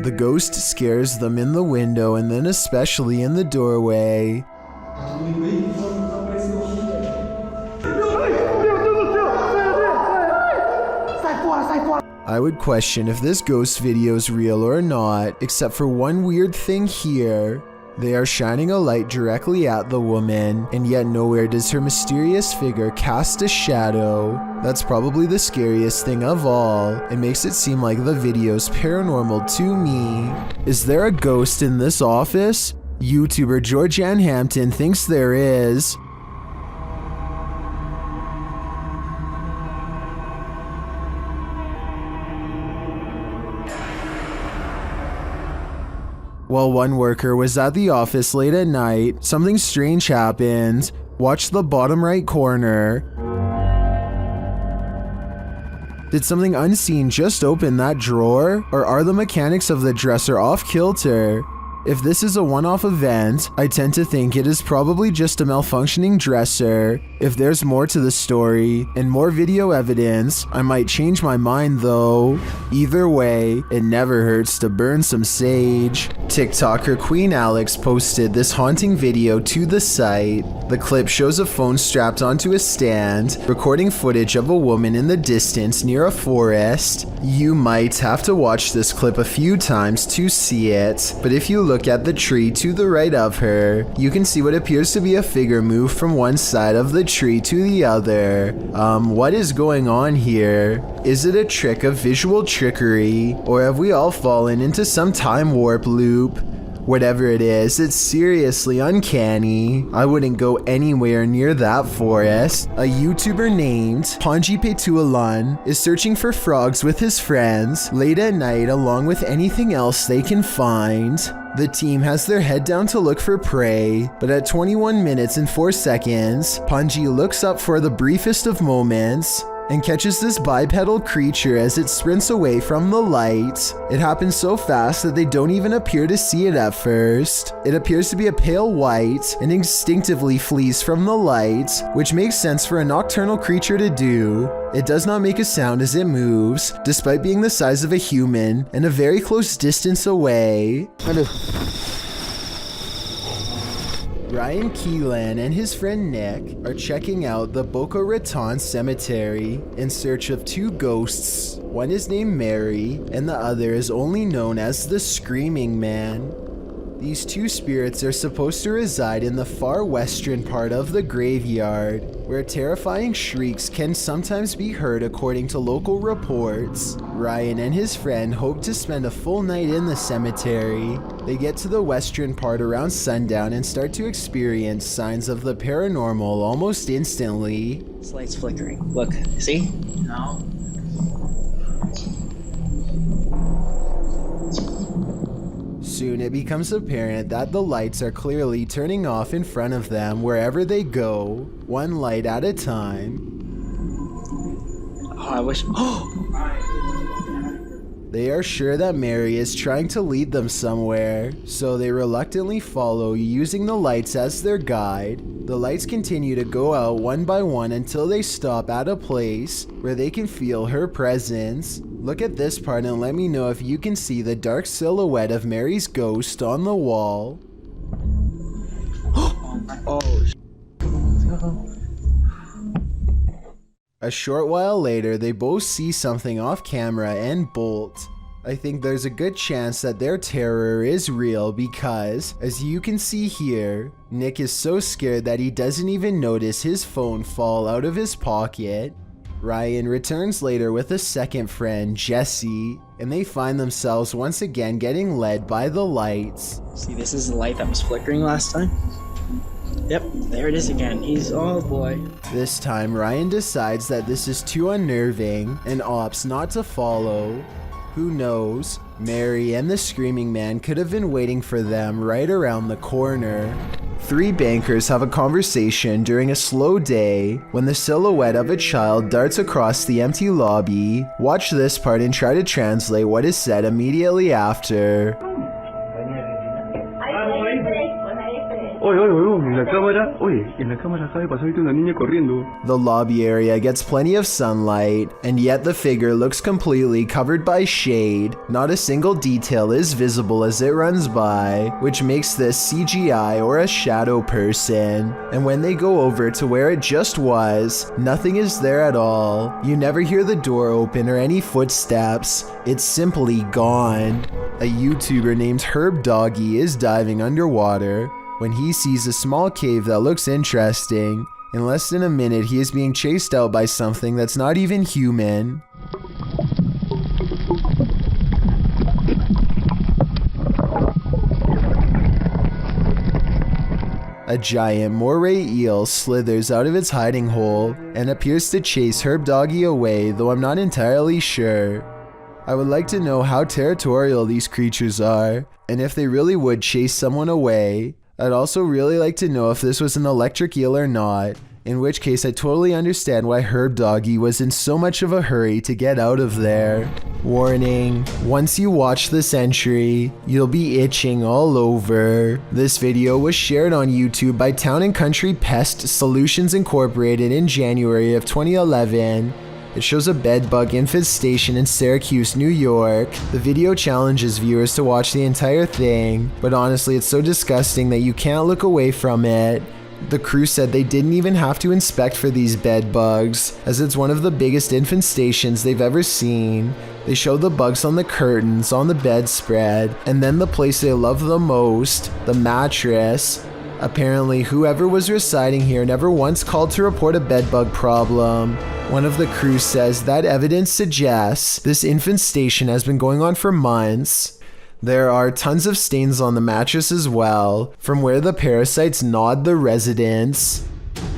Speaker 1: The ghost scares them in the window and then especially in the doorway. I would question if this ghost video is real or not, except for one weird thing here. They are shining a light directly at the woman, and yet nowhere does her mysterious figure cast a shadow. That's probably the scariest thing of all. It makes it seem like the video's paranormal to me. Is there a ghost in this office? YouTuber Georgianne Hampton thinks there is. While one worker was at the office late at night, something strange happened. Watch the bottom right corner. Did something unseen just open that drawer? Or are the mechanics of the dresser off kilter? If this is a one-off event, I tend to think it is probably just a malfunctioning dresser. If there's more to the story and more video evidence, I might change my mind though. Either way, it never hurts to burn some sage. TikToker Queen Alex posted this haunting video to the site. The clip shows a phone strapped onto a stand, recording footage of a woman in the distance near a forest. You might have to watch this clip a few times to see it, but if you look at the tree to the right of her, you can see what appears to be a figure move from one side of the tree to the other. What is going on here? Is it a trick of visual trickery, or have we all fallen into some time warp loop? Whatever it is, it's seriously uncanny. I wouldn't go anywhere near that forest. A YouTuber named Panji Petualan is searching for frogs with his friends late at night along with anything else they can find. The team has their head down to look for prey, but at 21 minutes and 4 seconds, Panji looks up for the briefest of moments and catches this bipedal creature as it sprints away from the light. It happens so fast that they don't even appear to see it at first. It appears to be a pale white and instinctively flees from the light, which makes sense for a nocturnal creature to do. It does not make a sound as it moves, despite being the size of a human and a very close distance away. Ryan Keelan and his friend Nick are checking out the Boca Raton Cemetery in search of two ghosts. One is named Mary, and the other is only known as the Screaming Man. These two spirits are supposed to reside in the far western part of the graveyard, where terrifying shrieks can sometimes be heard according to local reports. Ryan and his friend hope to spend a full night in the cemetery. They get to the western part around sundown and start to experience signs of the paranormal almost instantly.
Speaker 14: This light's flickering. Look, see? No.
Speaker 1: Soon it becomes apparent that the lights are clearly turning off in front of them wherever they go, one light at a time.
Speaker 14: Oh, I wish.
Speaker 1: They are sure that Mary is trying to lead them somewhere, so they reluctantly follow, using the lights as their guide. The lights continue to go out one by one until they stop at a place where they can feel her presence. Look at this part and let me know if you can see the dark silhouette of Mary's ghost on the wall. A short while later, they both see something off camera and bolt. I think there's a good chance that their terror is real because, as you can see here, Nick is so scared that he doesn't even notice his phone fall out of his pocket. Ryan returns later with a second friend, Jesse, and they find themselves once again getting led by the lights.
Speaker 14: See, this is the light that was flickering last time. Yep, there it is again. Oh boy.
Speaker 1: This time, Ryan decides that this is too unnerving and opts not to follow. Who knows? Mary and the screaming man could have been waiting for them right around the corner. Three bankers have a conversation during a slow day when the silhouette of a child darts across the empty lobby. Watch this part and try to translate what is said immediately after. The lobby area gets plenty of sunlight, and yet the figure looks completely covered by shade. Not a single detail is visible as it runs by, which makes this CGI or a shadow person. And when they go over to where it just was, nothing is there at all. You never hear the door open or any footsteps. It's simply gone. A YouTuber named Herb Doggy is diving underwater when he sees a small cave that looks interesting. In less than a minute, he is being chased out by something that's not even human. A giant moray eel slithers out of its hiding hole and appears to chase Herb Doggy away, though I'm not entirely sure. I would like to know how territorial these creatures are, and if they really would chase someone away. I'd also really like to know if this was an electric eel or not, in which case I totally understand why Herb Doggy was in so much of a hurry to get out of there. Warning, once you watch this entry, you'll be itching all over. This video was shared on YouTube by Town & Country Pest Solutions Incorporated in January of 2011. It shows a bedbug infestation in Syracuse, New York. The video challenges viewers to watch the entire thing, but honestly it's so disgusting that you can't look away from it. The crew said they didn't even have to inspect for these bedbugs, as it's one of the biggest infestations they've ever seen. They show the bugs on the curtains, on the bedspread, and then the place they love the most, the mattress. Apparently, whoever was residing here never once called to report a bedbug problem. One of the crew says that evidence suggests this infestation has been going on for months. There are tons of stains on the mattress as well, from where the parasites gnawed the residents.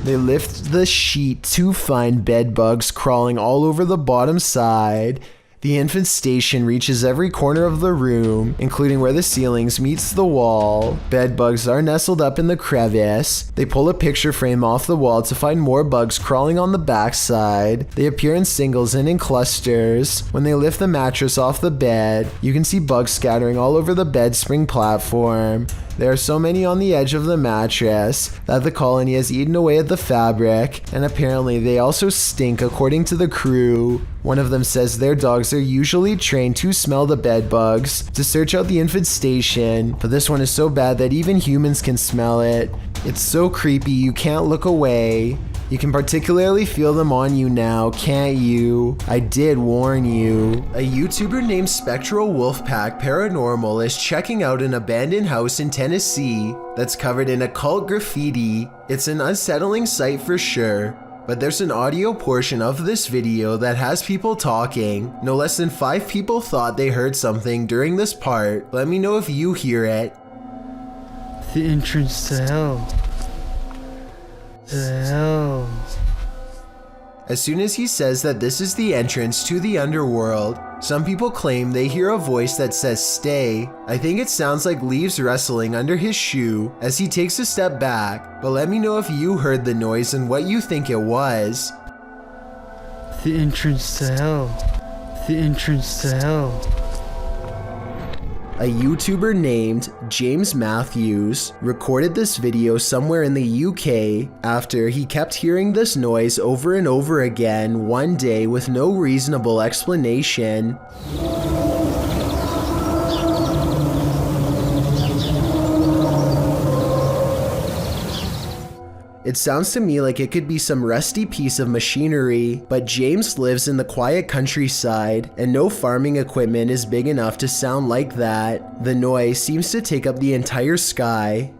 Speaker 1: They lift the sheet to find bedbugs crawling all over the bottom side. The infestation reaches every corner of the room, including where the ceilings meets the wall. Bedbugs are nestled up in the crevice. They pull a picture frame off the wall to find more bugs crawling on the backside. They appear in singles and in clusters. When they lift the mattress off the bed, you can see bugs scattering all over the bed spring platform. There are so many on the edge of the mattress that the colony has eaten away at the fabric, and apparently they also stink according to the crew. One of them says their dogs are usually trained to smell the bed bugs to search out the infestation, but this one is so bad that even humans can smell it. It's so creepy you can't look away. You can particularly feel them on you now, can't you? I did warn you. A YouTuber named Spectral Wolfpack Paranormal is checking out an abandoned house in Tennessee that's covered in occult graffiti. It's an unsettling sight for sure, but there's an audio portion of this video that has people talking. No less than 5 people thought they heard something during this part. Let me know if you hear it.
Speaker 15: The entrance to hell. The hell.
Speaker 1: As soon as he says that this is the entrance to the underworld, some people claim they hear a voice that says stay. I think it sounds like leaves rustling under his shoe as he takes a step back, but let me know if you heard the noise and what you think it was.
Speaker 15: The entrance to hell. The entrance to hell.
Speaker 1: A YouTuber named James Matthews recorded this video somewhere in the UK after he kept hearing this noise over and over again one day with no reasonable explanation. It sounds to me like it could be some rusty piece of machinery, but James lives in the quiet countryside and no farming equipment is big enough to sound like that. The noise seems to take up the entire sky.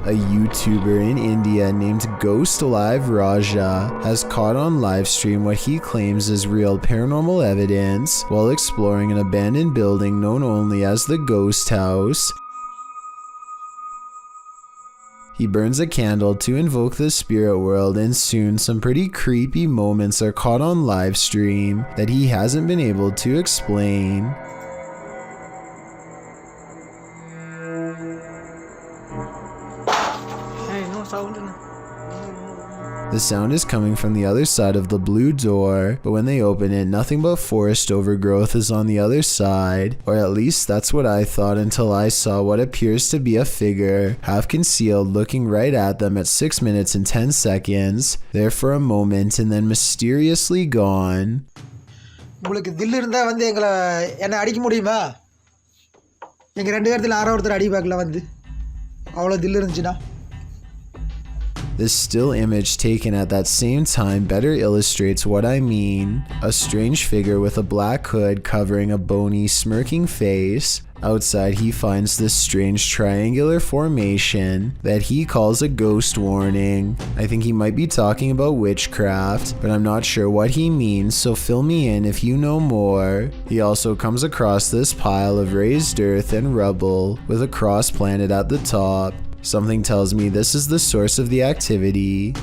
Speaker 1: A YouTuber in India named Ghost Live Raja has caught on livestream what he claims is real paranormal evidence while exploring an abandoned building known only as the Ghost House. He burns a candle to invoke the spirit world, and soon some pretty creepy moments are caught on live stream that he hasn't been able to explain. The sound is coming from the other side of the blue door, but when they open it, nothing but forest overgrowth is on the other side, or at least that's what I thought until I saw what appears to be a figure, half concealed, looking right at them at 6 minutes and 10 seconds, there for a moment and then mysteriously gone.
Speaker 16: உங்களுக்கு தில் இருந்தா வந்து என்ன அடிக்க முடியுமா? எங்க ரெண்டு பேர்த்துல யாரோ ஒருத்தர் அடி பார்க்கல வந்து. அவ்வளவு தில் இருந்துச்சுனா.
Speaker 1: This still image taken at that same time better illustrates what I mean. A strange figure with a black hood covering a bony, smirking face. Outside, he finds this strange triangular formation that he calls a ghost warning. I think he might be talking about witchcraft, but I'm not sure what he means, so fill me in if you know more. He also comes across this pile of raised earth and rubble with a cross planted at the top. Something tells me this is the source of the activity.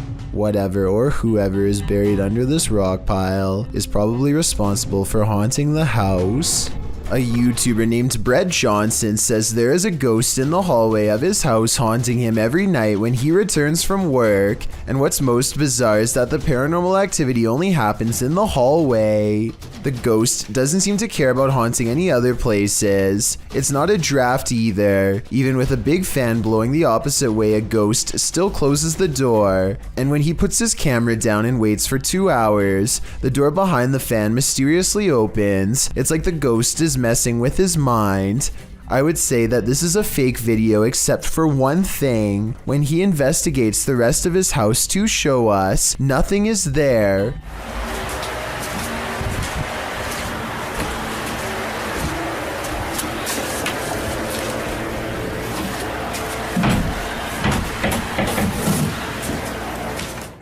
Speaker 1: Whatever or whoever is buried under this rock pile is probably responsible for haunting the house. A YouTuber named Brett Johnson says there is a ghost in the hallway of his house haunting him every night when he returns from work, and what's most bizarre is that the paranormal activity only happens in the hallway. The ghost doesn't seem to care about haunting any other places. It's not a draft either. Even with a big fan blowing the opposite way, a ghost still closes the door, and when he puts his camera down and waits for 2 hours, the door behind the fan mysteriously opens. It's like the ghost is messing with his mind. I would say that this is a fake video except for one thing. When he investigates the rest of his house to show us, nothing is there.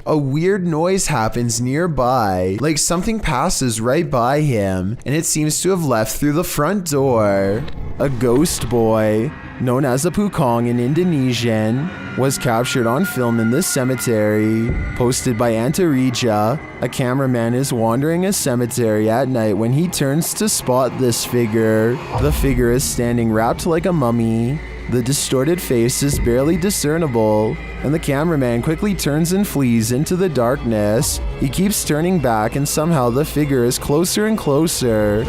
Speaker 1: A weird noise happens nearby, like something passes right by him, and it seems to have left through the front door. A ghost boy, known as a Pukong in Indonesian, was captured on film in this cemetery. Posted by Antarija, a cameraman is wandering a cemetery at night when he turns to spot this figure. The figure is standing wrapped like a mummy. The distorted face is barely discernible, and the cameraman quickly turns and flees into the darkness. He keeps turning back, and somehow the figure is closer and closer.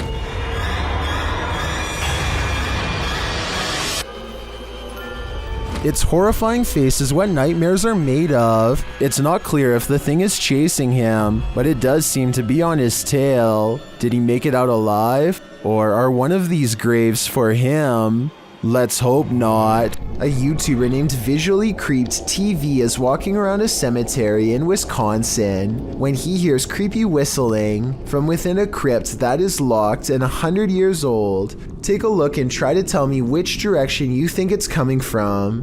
Speaker 1: Its horrifying face is what nightmares are made of. It's not clear if the thing is chasing him, but it does seem to be on his tail. Did he make it out alive? Or are one of these graves for him? Let's hope not. A YouTuber named Visually Creeped TV is walking around a cemetery in Wisconsin when he hears creepy whistling from within a crypt that is locked and 100 years old. Take a look and try to tell me which direction you think it's coming from.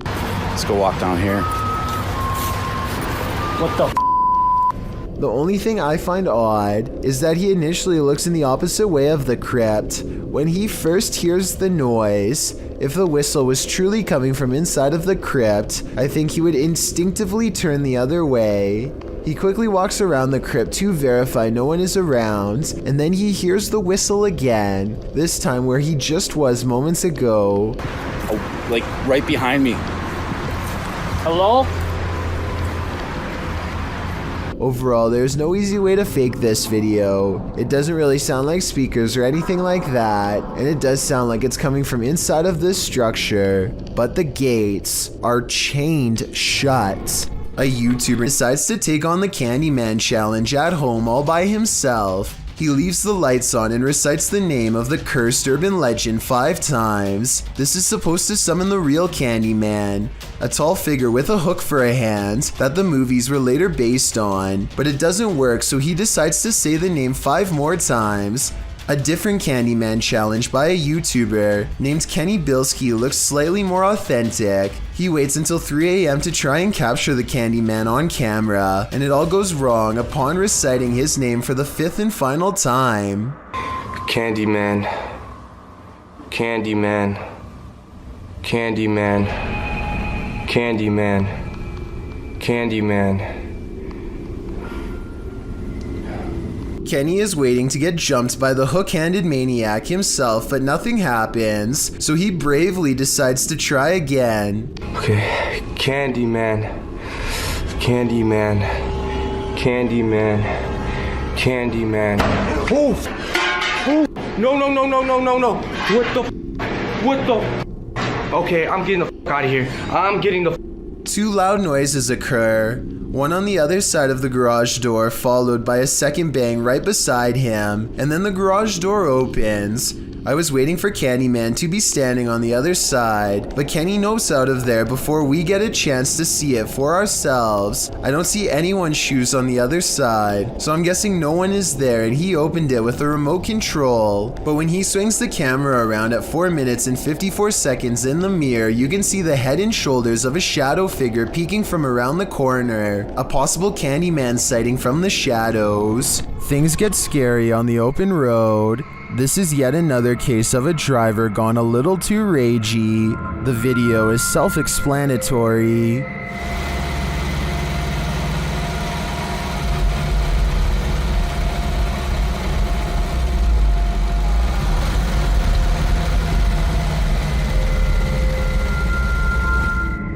Speaker 17: Let's go walk down here.
Speaker 2: What the f?
Speaker 1: The only thing I find odd is that he initially looks in the opposite way of the crypt. When he first hears the noise, if the whistle was truly coming from inside of the crypt, I think he would instinctively turn the other way. He quickly walks around the crypt to verify no one is around, and then he hears the whistle again, this time where he just was moments ago.
Speaker 17: Oh, like right behind me.
Speaker 2: Hello?
Speaker 1: Overall, there's no easy way to fake this video. It doesn't really sound like speakers or anything like that, and it does sound like it's coming from inside of this structure, but the gates are chained shut. A YouTuber decides to take on the Candyman challenge at home all by himself. He leaves the lights on and recites the name of the cursed urban legend 5 times. This is supposed to summon the real Candyman, a tall figure with a hook for a hand that the movies were later based on, but it doesn't work, so he decides to say the name 5 more times. A different Candyman challenge by a YouTuber named Kenny Bilski looks slightly more authentic. He waits until 3 AM to try and capture the Candyman on camera, and it all goes wrong upon reciting his name for the 5th and final time.
Speaker 10: Candyman. Candyman. Candyman. Candyman. Candyman.
Speaker 1: Kenny is waiting to get jumped by the hook-handed maniac himself, but nothing happens, so he bravely decides to try again.
Speaker 10: Okay, Candyman. Candyman. Candyman. Candyman. Oh! Oh! No, no, no, no, no, no, no! What the Okay, I'm getting the out of here. I'm getting the
Speaker 1: 2 loud noises occur, one on the other side of the garage door followed by a second bang right beside him, and then the garage door opens. I was waiting for Candyman to be standing on the other side, but Kenny nopes out of there before we get a chance to see it for ourselves. I don't see anyone's shoes on the other side, so I'm guessing no one is there, and he opened it with a remote control. But when he swings the camera around at 4 minutes and 54 seconds in the mirror, you can see the head and shoulders of a shadow figure peeking from around the corner, a possible Candyman sighting from the shadows. Things get scary on the open road. This is yet another case of a driver gone a little too ragey. The video is self-explanatory.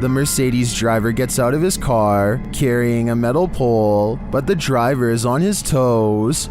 Speaker 1: The Mercedes driver gets out of his car, carrying a metal pole, but the driver is on his toes.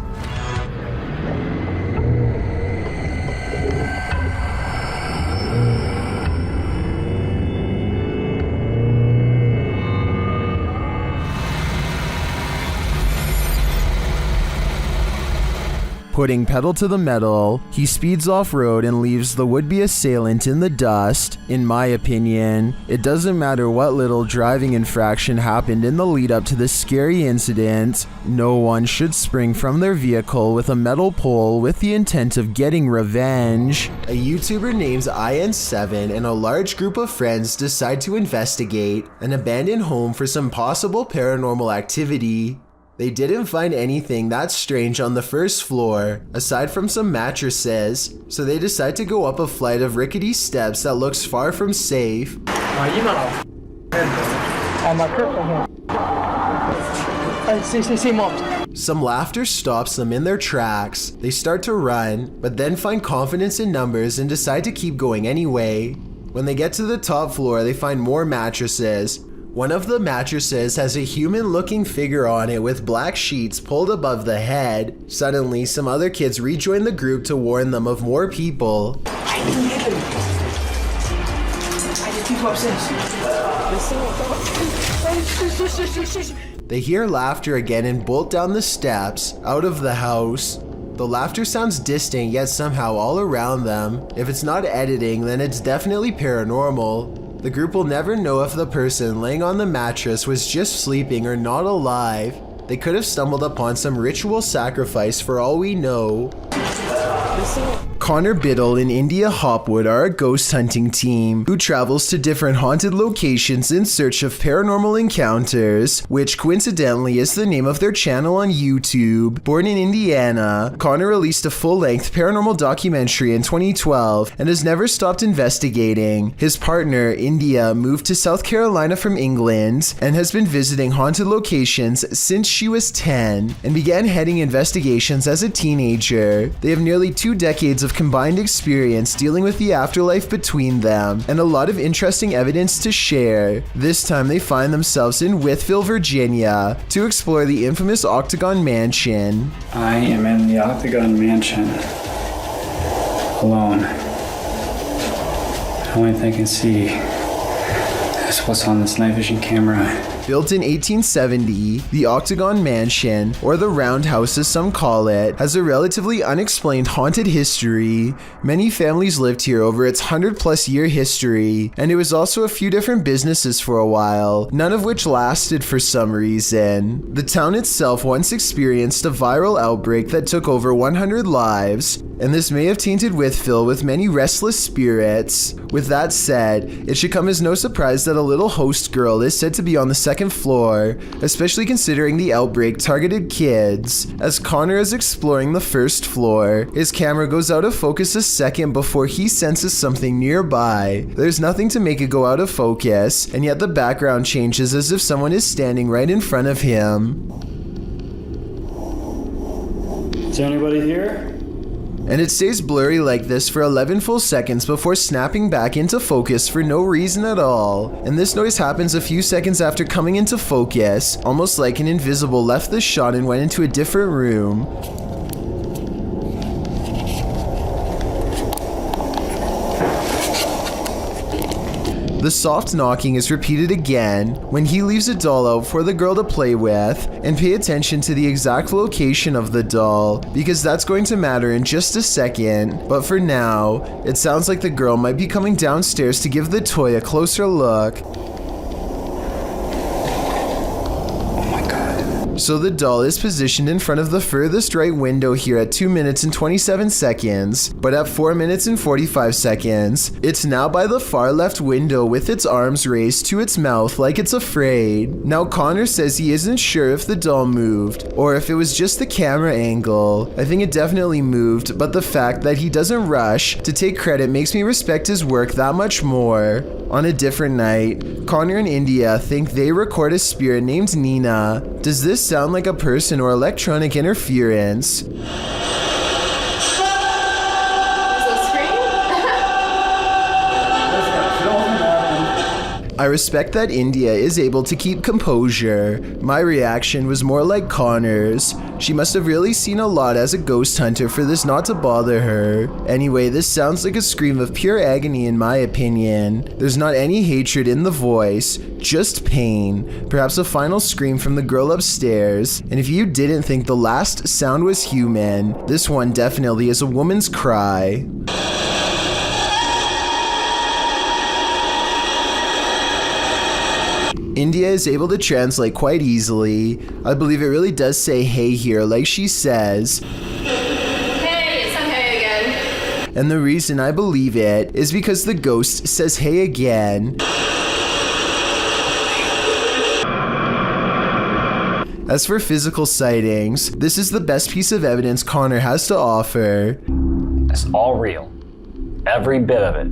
Speaker 1: Putting pedal to the metal, he speeds off-road and leaves the would-be assailant in the dust. In my opinion, it doesn't matter what little driving infraction happened in the lead-up to this scary incident, no one should spring from their vehicle with a metal pole with the intent of getting revenge. A YouTuber named IN7 and a large group of friends decide to investigate an abandoned home for some possible paranormal activity. They didn't find anything that strange on the first floor, aside from some mattresses, so they decide to go up a flight of rickety steps that looks far from safe. Some laughter stops them in their tracks. They start to run, but then find confidence in numbers and decide to keep going anyway. When they get to the top floor, they find more mattresses. One of the mattresses has a human-looking figure on it with black sheets pulled above the head. Suddenly, some other kids rejoin the group to warn them of more people. They hear laughter again and bolt down the steps, out of the house. The laughter sounds distant, yet somehow all around them. If it's not editing, then it's definitely paranormal. The group will never know if the person laying on the mattress was just sleeping or not alive. They could have stumbled upon some ritual sacrifice for all we know. Connor Biddle and India Hopwood are a ghost hunting team who travels to different haunted locations in search of paranormal encounters, which coincidentally is the name of their channel on YouTube. Born in Indiana, Connor released a full-length paranormal documentary in 2012 and has never stopped investigating. His partner, India, moved to South Carolina from England and has been visiting haunted locations since she was 10 and began heading investigations as a teenager. They have nearly 2 decades of combined experience dealing with the afterlife between them and a lot of interesting evidence to share. This time they find themselves in Wytheville, Virginia to explore the infamous Octagon Mansion.
Speaker 18: I am in the Octagon Mansion, alone. The only thing I can see is what's on this night vision camera.
Speaker 1: Built in 1870, the Octagon Mansion, or the Roundhouse as some call it, has a relatively unexplained haunted history. Many families lived here over its 100+ year history, and it was also a few different businesses for a while, none of which lasted for some reason. The town itself once experienced a viral outbreak that took over 100 lives, and this may have tainted Wytheville with many restless spirits. With that said, it should come as no surprise that a little host girl is said to be on the second floor, especially considering the outbreak targeted kids. As Connor is exploring the first floor, his camera goes out of focus a second before he senses something nearby. There's nothing to make it go out of focus, and yet the background changes as if someone is standing right in front of him.
Speaker 18: Is there anybody here?
Speaker 1: And it stays blurry like this for 11 full seconds before snapping back into focus for no reason at all. And this noise happens a few seconds after coming into focus, almost like an invisible left the shot and went into a different room. The soft knocking is repeated again when he leaves a doll out for the girl to play with, and pay attention to the exact location of the doll because that's going to matter in just a second. But for now, it sounds like the girl might be coming downstairs to give the toy a closer look. So the doll is positioned in front of the furthest right window here at 2 minutes and 27 seconds, but at 4 minutes and 45 seconds, it's now by the far left window with its arms raised to its mouth like it's afraid. Now Connor says he isn't sure if the doll moved, or if it was just the camera angle. I think it definitely moved, but the fact that he doesn't rush to take credit makes me respect his work that much more. On a different night, Connor and India think they record a spirit named Nina. Does this sound like a person or electronic interference? I respect that India is able to keep composure. My reaction was more like Connor's. She must have really seen a lot as a ghost hunter for this not to bother her. Anyway, this sounds like a scream of pure agony in my opinion. There's not any hatred in the voice, just pain. Perhaps a final scream from the girl upstairs. And if you didn't think the last sound was human, this one definitely is a woman's cry. India is able to translate quite easily. I believe it really does say hey here, like she says.
Speaker 12: Hey, it's not hey again.
Speaker 1: And the reason I believe it is because the ghost says hey again. As for physical sightings, this is the best piece of evidence Connor has to offer.
Speaker 19: It's all real. Every bit of it.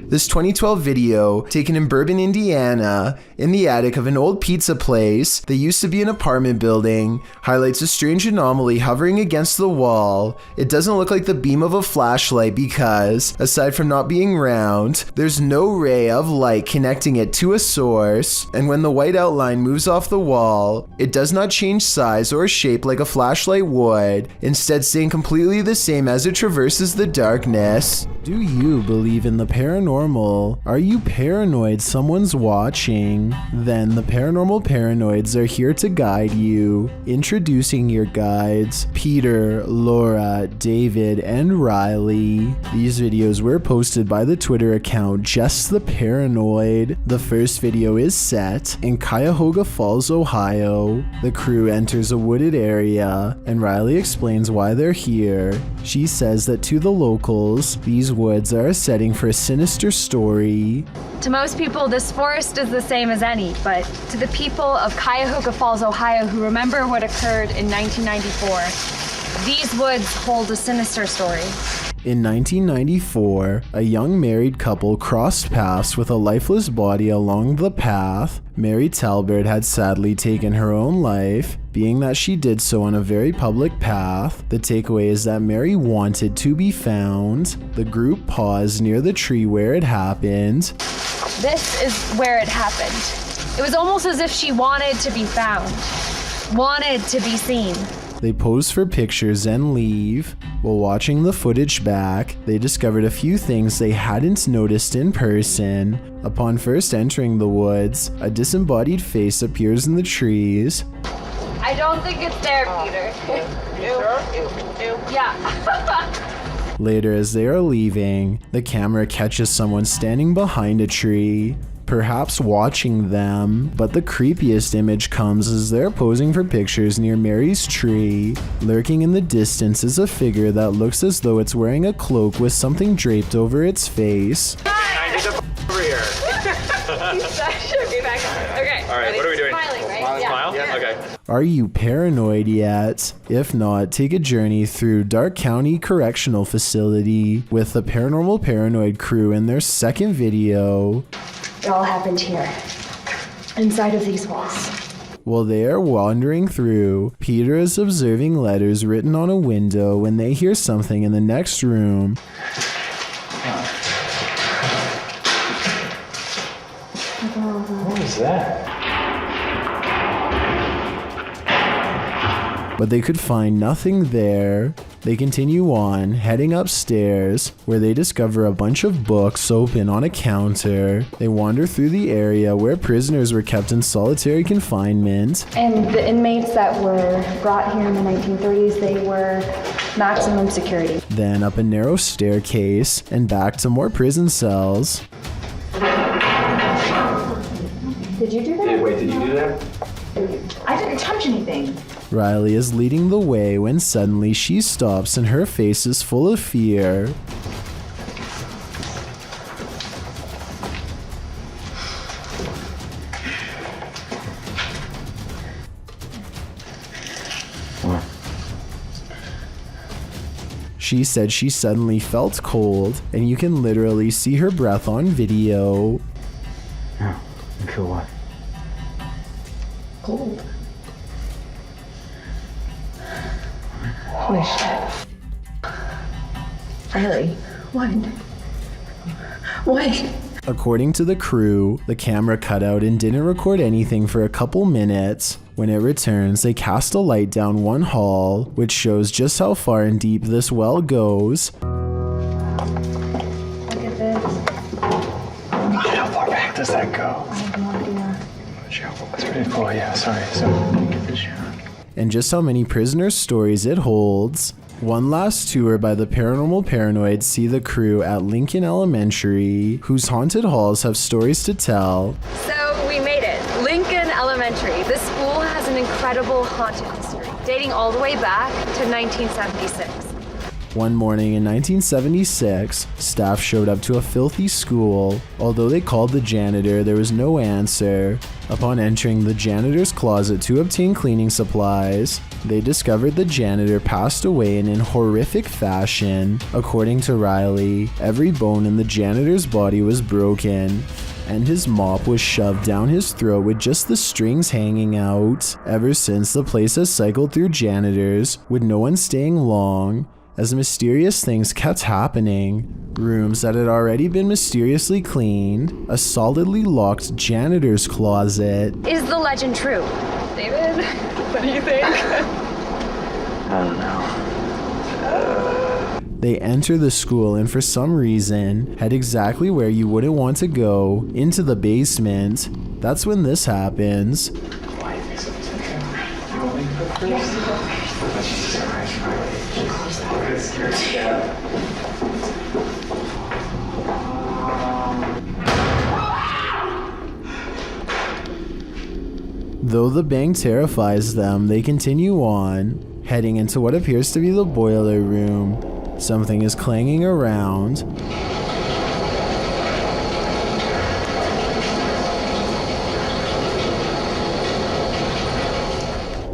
Speaker 1: This 2012 video, taken in Bourbon, Indiana, in the attic of an old pizza place that used to be an apartment building, highlights a strange anomaly hovering against the wall. It doesn't look like the beam of a flashlight because, aside from not being round, there's no ray of light connecting it to a source, and when the white outline moves off the wall, it does not change size or shape like a flashlight would, instead staying completely the same as it traverses the darkness. Do you believe in the paranormal? Are you paranoid someone's watching? Then the Paranormal Paranoids are here to guide you. Introducing your guides, Peter, Laura, David, and Riley. These videos were posted by the Twitter account Just the Paranoid. The first video is set in Cuyahoga Falls, Ohio. The crew enters a wooded area, and Riley explains why they're here. She says that to the locals, these woods are a setting for a sinister story.
Speaker 20: To most people, this forest is the same as any, but to the people of Cuyahoga Falls, Ohio, who remember what occurred in 1994, these woods hold a sinister story.
Speaker 1: In 1994, a young married couple crossed paths with a lifeless body along the path. Mary Talbert had sadly taken her own life, being that she did so on a very public path. The takeaway is that Mary wanted to be found. The group paused near the tree where it happened.
Speaker 20: This is where it happened. It was almost as if she wanted to be found, wanted to be seen.
Speaker 1: They pose for pictures and leave. While watching the footage back, they discovered a few things they hadn't noticed in person. Upon first entering the woods, a disembodied face appears in the trees.
Speaker 20: I don't think it's there, Peter. Yeah.
Speaker 1: Later, as they are leaving, the camera catches someone standing behind a tree, perhaps watching them, but the creepiest image comes as they're posing for pictures near Mary's tree. Lurking in the distance is a figure that looks as though it's wearing a cloak with something draped over its face.
Speaker 2: Over here.
Speaker 20: Okay.
Speaker 2: All right, what are we doing?
Speaker 20: Smiling, right?
Speaker 2: Smile? Yeah. Okay.
Speaker 1: Are you paranoid yet? If not, take a journey through Dark County Correctional Facility with the Paranormal Paranoid crew in their second video.
Speaker 21: It all happened here, inside of these walls.
Speaker 1: While they are wandering through, Peter is observing letters written on a window when they hear something in the next room.
Speaker 2: What was that?
Speaker 1: But they could find nothing there. They continue on, heading upstairs, where they discover a bunch of books open on a counter. They wander through the area where prisoners were kept in solitary confinement.
Speaker 21: And the inmates that were brought here in the 1930s, they were maximum security.
Speaker 1: Then up a narrow staircase and back to more prison cells.
Speaker 21: Did you do that?
Speaker 2: Wait, did you do that?
Speaker 21: I didn't touch anything.
Speaker 1: Riley is leading the way when suddenly she stops and her face is full of fear. She said she suddenly felt cold, and you can literally see her breath on video.
Speaker 18: Oh, you feel what?
Speaker 21: Cold. Holy shit. Riley, what? What?
Speaker 1: According to the crew, the camera cut out and didn't record anything for a couple minutes. When it returns, they cast a light down one hall, which shows just how far and deep this well goes.
Speaker 21: Look at this.
Speaker 18: How far back does that go?
Speaker 21: I have no idea.
Speaker 18: That's pretty cool, yeah, sorry.
Speaker 1: And just how many prisoners' stories it holds. One last tour by the Paranormal Paranoids see the crew at Lincoln Elementary, whose haunted halls have stories to tell.
Speaker 20: So we made it. Lincoln Elementary. This school has an incredible haunted history, dating all the way back to 1976.
Speaker 1: One morning in 1976, staff showed up to a filthy school. Although they called the janitor, there was no answer. Upon entering the janitor's closet to obtain cleaning supplies, they discovered the janitor passed away in horrific fashion. According to Riley, every bone in the janitor's body was broken, and his mop was shoved down his throat with just the strings hanging out. Ever since, the place has cycled through janitors, with no one staying long, as mysterious things kept happening. Rooms that had already been mysteriously cleaned, a solidly locked janitor's closet.
Speaker 20: Is the legend true? David, what do you think?
Speaker 18: I don't know.
Speaker 1: They enter the school and for some reason head exactly where you wouldn't want to go, into the basement. That's when this happens. Though the bang terrifies them, they continue on, heading into what appears to be the boiler room. Something is clanging around.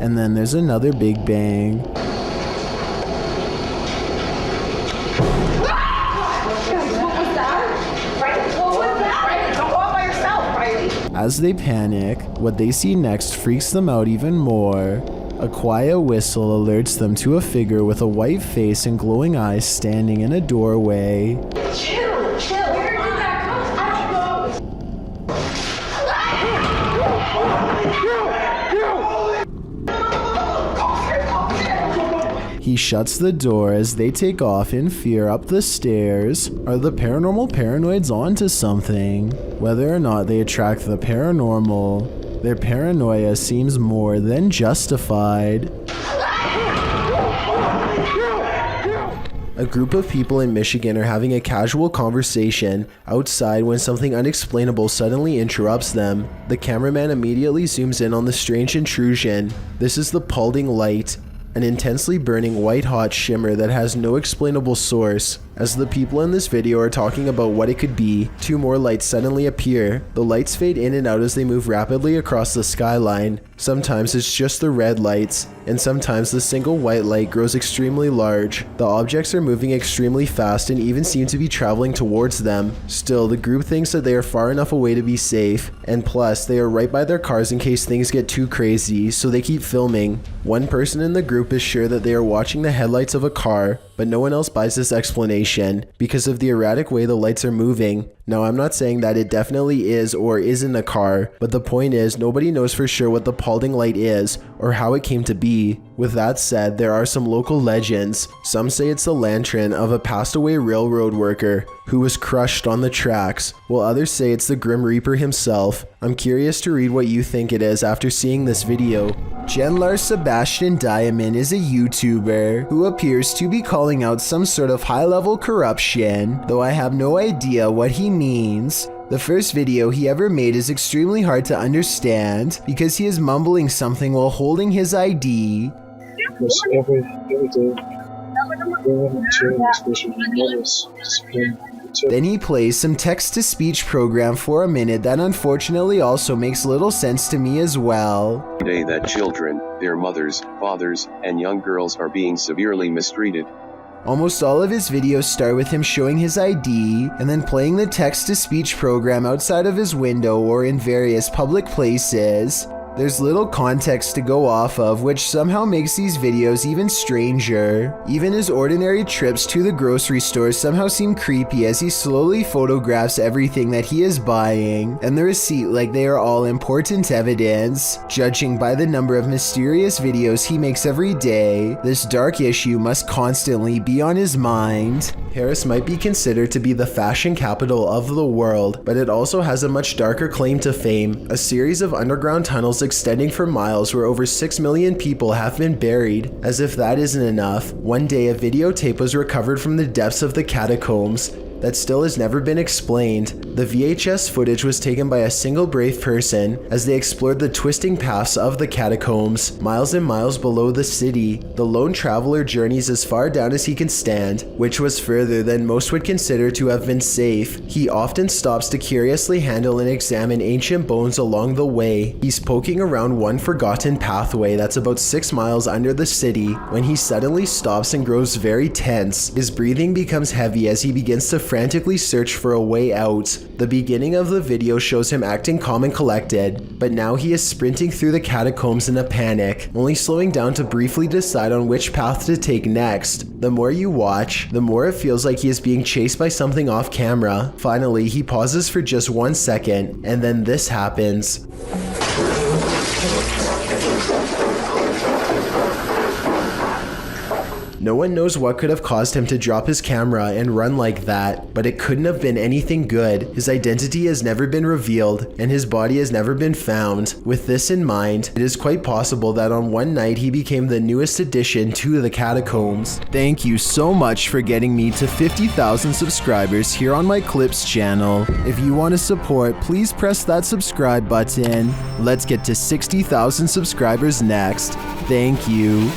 Speaker 1: And then there's another big bang. As they panic, what they see next freaks them out even more. A quiet whistle alerts them to a figure with a white face and glowing eyes standing in a doorway.
Speaker 12: Chill, where did that come from?
Speaker 1: He shuts the door as they take off in fear up the stairs. Are the paranormal paranoids onto something? Whether or not they attract the paranormal, their paranoia seems more than justified. A group of people in Michigan are having a casual conversation outside when something unexplainable suddenly interrupts them. The cameraman immediately zooms in on the strange intrusion. This is the palding light, an intensely burning white-hot shimmer that has no explainable source. As the people in this video are talking about what it could be, two more lights suddenly appear. The lights fade in and out as they move rapidly across the skyline. Sometimes it's just the red lights, and sometimes the single white light grows extremely large. The objects are moving extremely fast and even seem to be traveling towards them. Still, the group thinks that they are far enough away to be safe, and plus, they are right by their cars in case things get too crazy, so they keep filming. One person in the group is sure that they are watching the headlights of a car, but no one else buys this explanation because of the erratic way the lights are moving. Now, I'm not saying that it definitely is or isn't a car, but the point is nobody knows for sure what the palding light is or how it came to be. With that said, there are some local legends. Some say it's the lantern of a passed away railroad worker who was crushed on the tracks, while others say it's the Grim Reaper himself. I'm curious to read what you think it is after seeing this video. Jen-Lars Sebastian Diamond is a YouTuber who appears to be calling out some sort of high-level corruption, though I have no idea what he means. The first video he ever made is extremely hard to understand because he is mumbling something while holding his ID.
Speaker 4: Because every day, everyone changes, especially mothers,
Speaker 1: Then he plays some text-to-speech program for a minute that unfortunately also makes little sense to me as well.
Speaker 3: Day that children, their mothers, fathers, and young girls are being severely mistreated.
Speaker 1: Almost all of his videos start with him showing his ID and then playing the text-to-speech program outside of his window or in various public places. There's little context to go off of, which somehow makes these videos even stranger. Even his ordinary trips to the grocery store somehow seem creepy as he slowly photographs everything that he is buying, and the receipt like they are all important evidence. Judging by the number of mysterious videos he makes every day, this dark issue must constantly be on his mind. Paris might be considered to be the fashion capital of the world, but it also has a much darker claim to fame, a series of underground tunnels extending for miles where over 6 million people have been buried. As if that isn't enough, one day a videotape was recovered from the depths of the catacombs that still has never been explained. The VHS footage was taken by a single brave person as they explored the twisting paths of the catacombs, miles and miles below the city. The lone traveler journeys as far down as he can stand, which was further than most would consider to have been safe. He often stops to curiously handle and examine ancient bones along the way. He's poking around one forgotten pathway that's about 6 miles under the city when he suddenly stops and grows very tense. His breathing becomes heavy as he begins to frantically search for a way out. The beginning of the video shows him acting calm and collected, but now he is sprinting through the catacombs in a panic, only slowing down to briefly decide on which path to take next. The more you watch, the more it feels like he is being chased by something off camera. Finally, he pauses for just 1 second, and then this happens. No one knows what could have caused him to drop his camera and run like that, but it couldn't have been anything good. His identity has never been revealed, and his body has never been found. With this in mind, it is quite possible that on one night he became the newest addition to the catacombs. Thank you so much for getting me to 50,000 subscribers here on my Clips channel. If you want to support, please press that subscribe button. Let's get to 60,000 subscribers next. Thank you.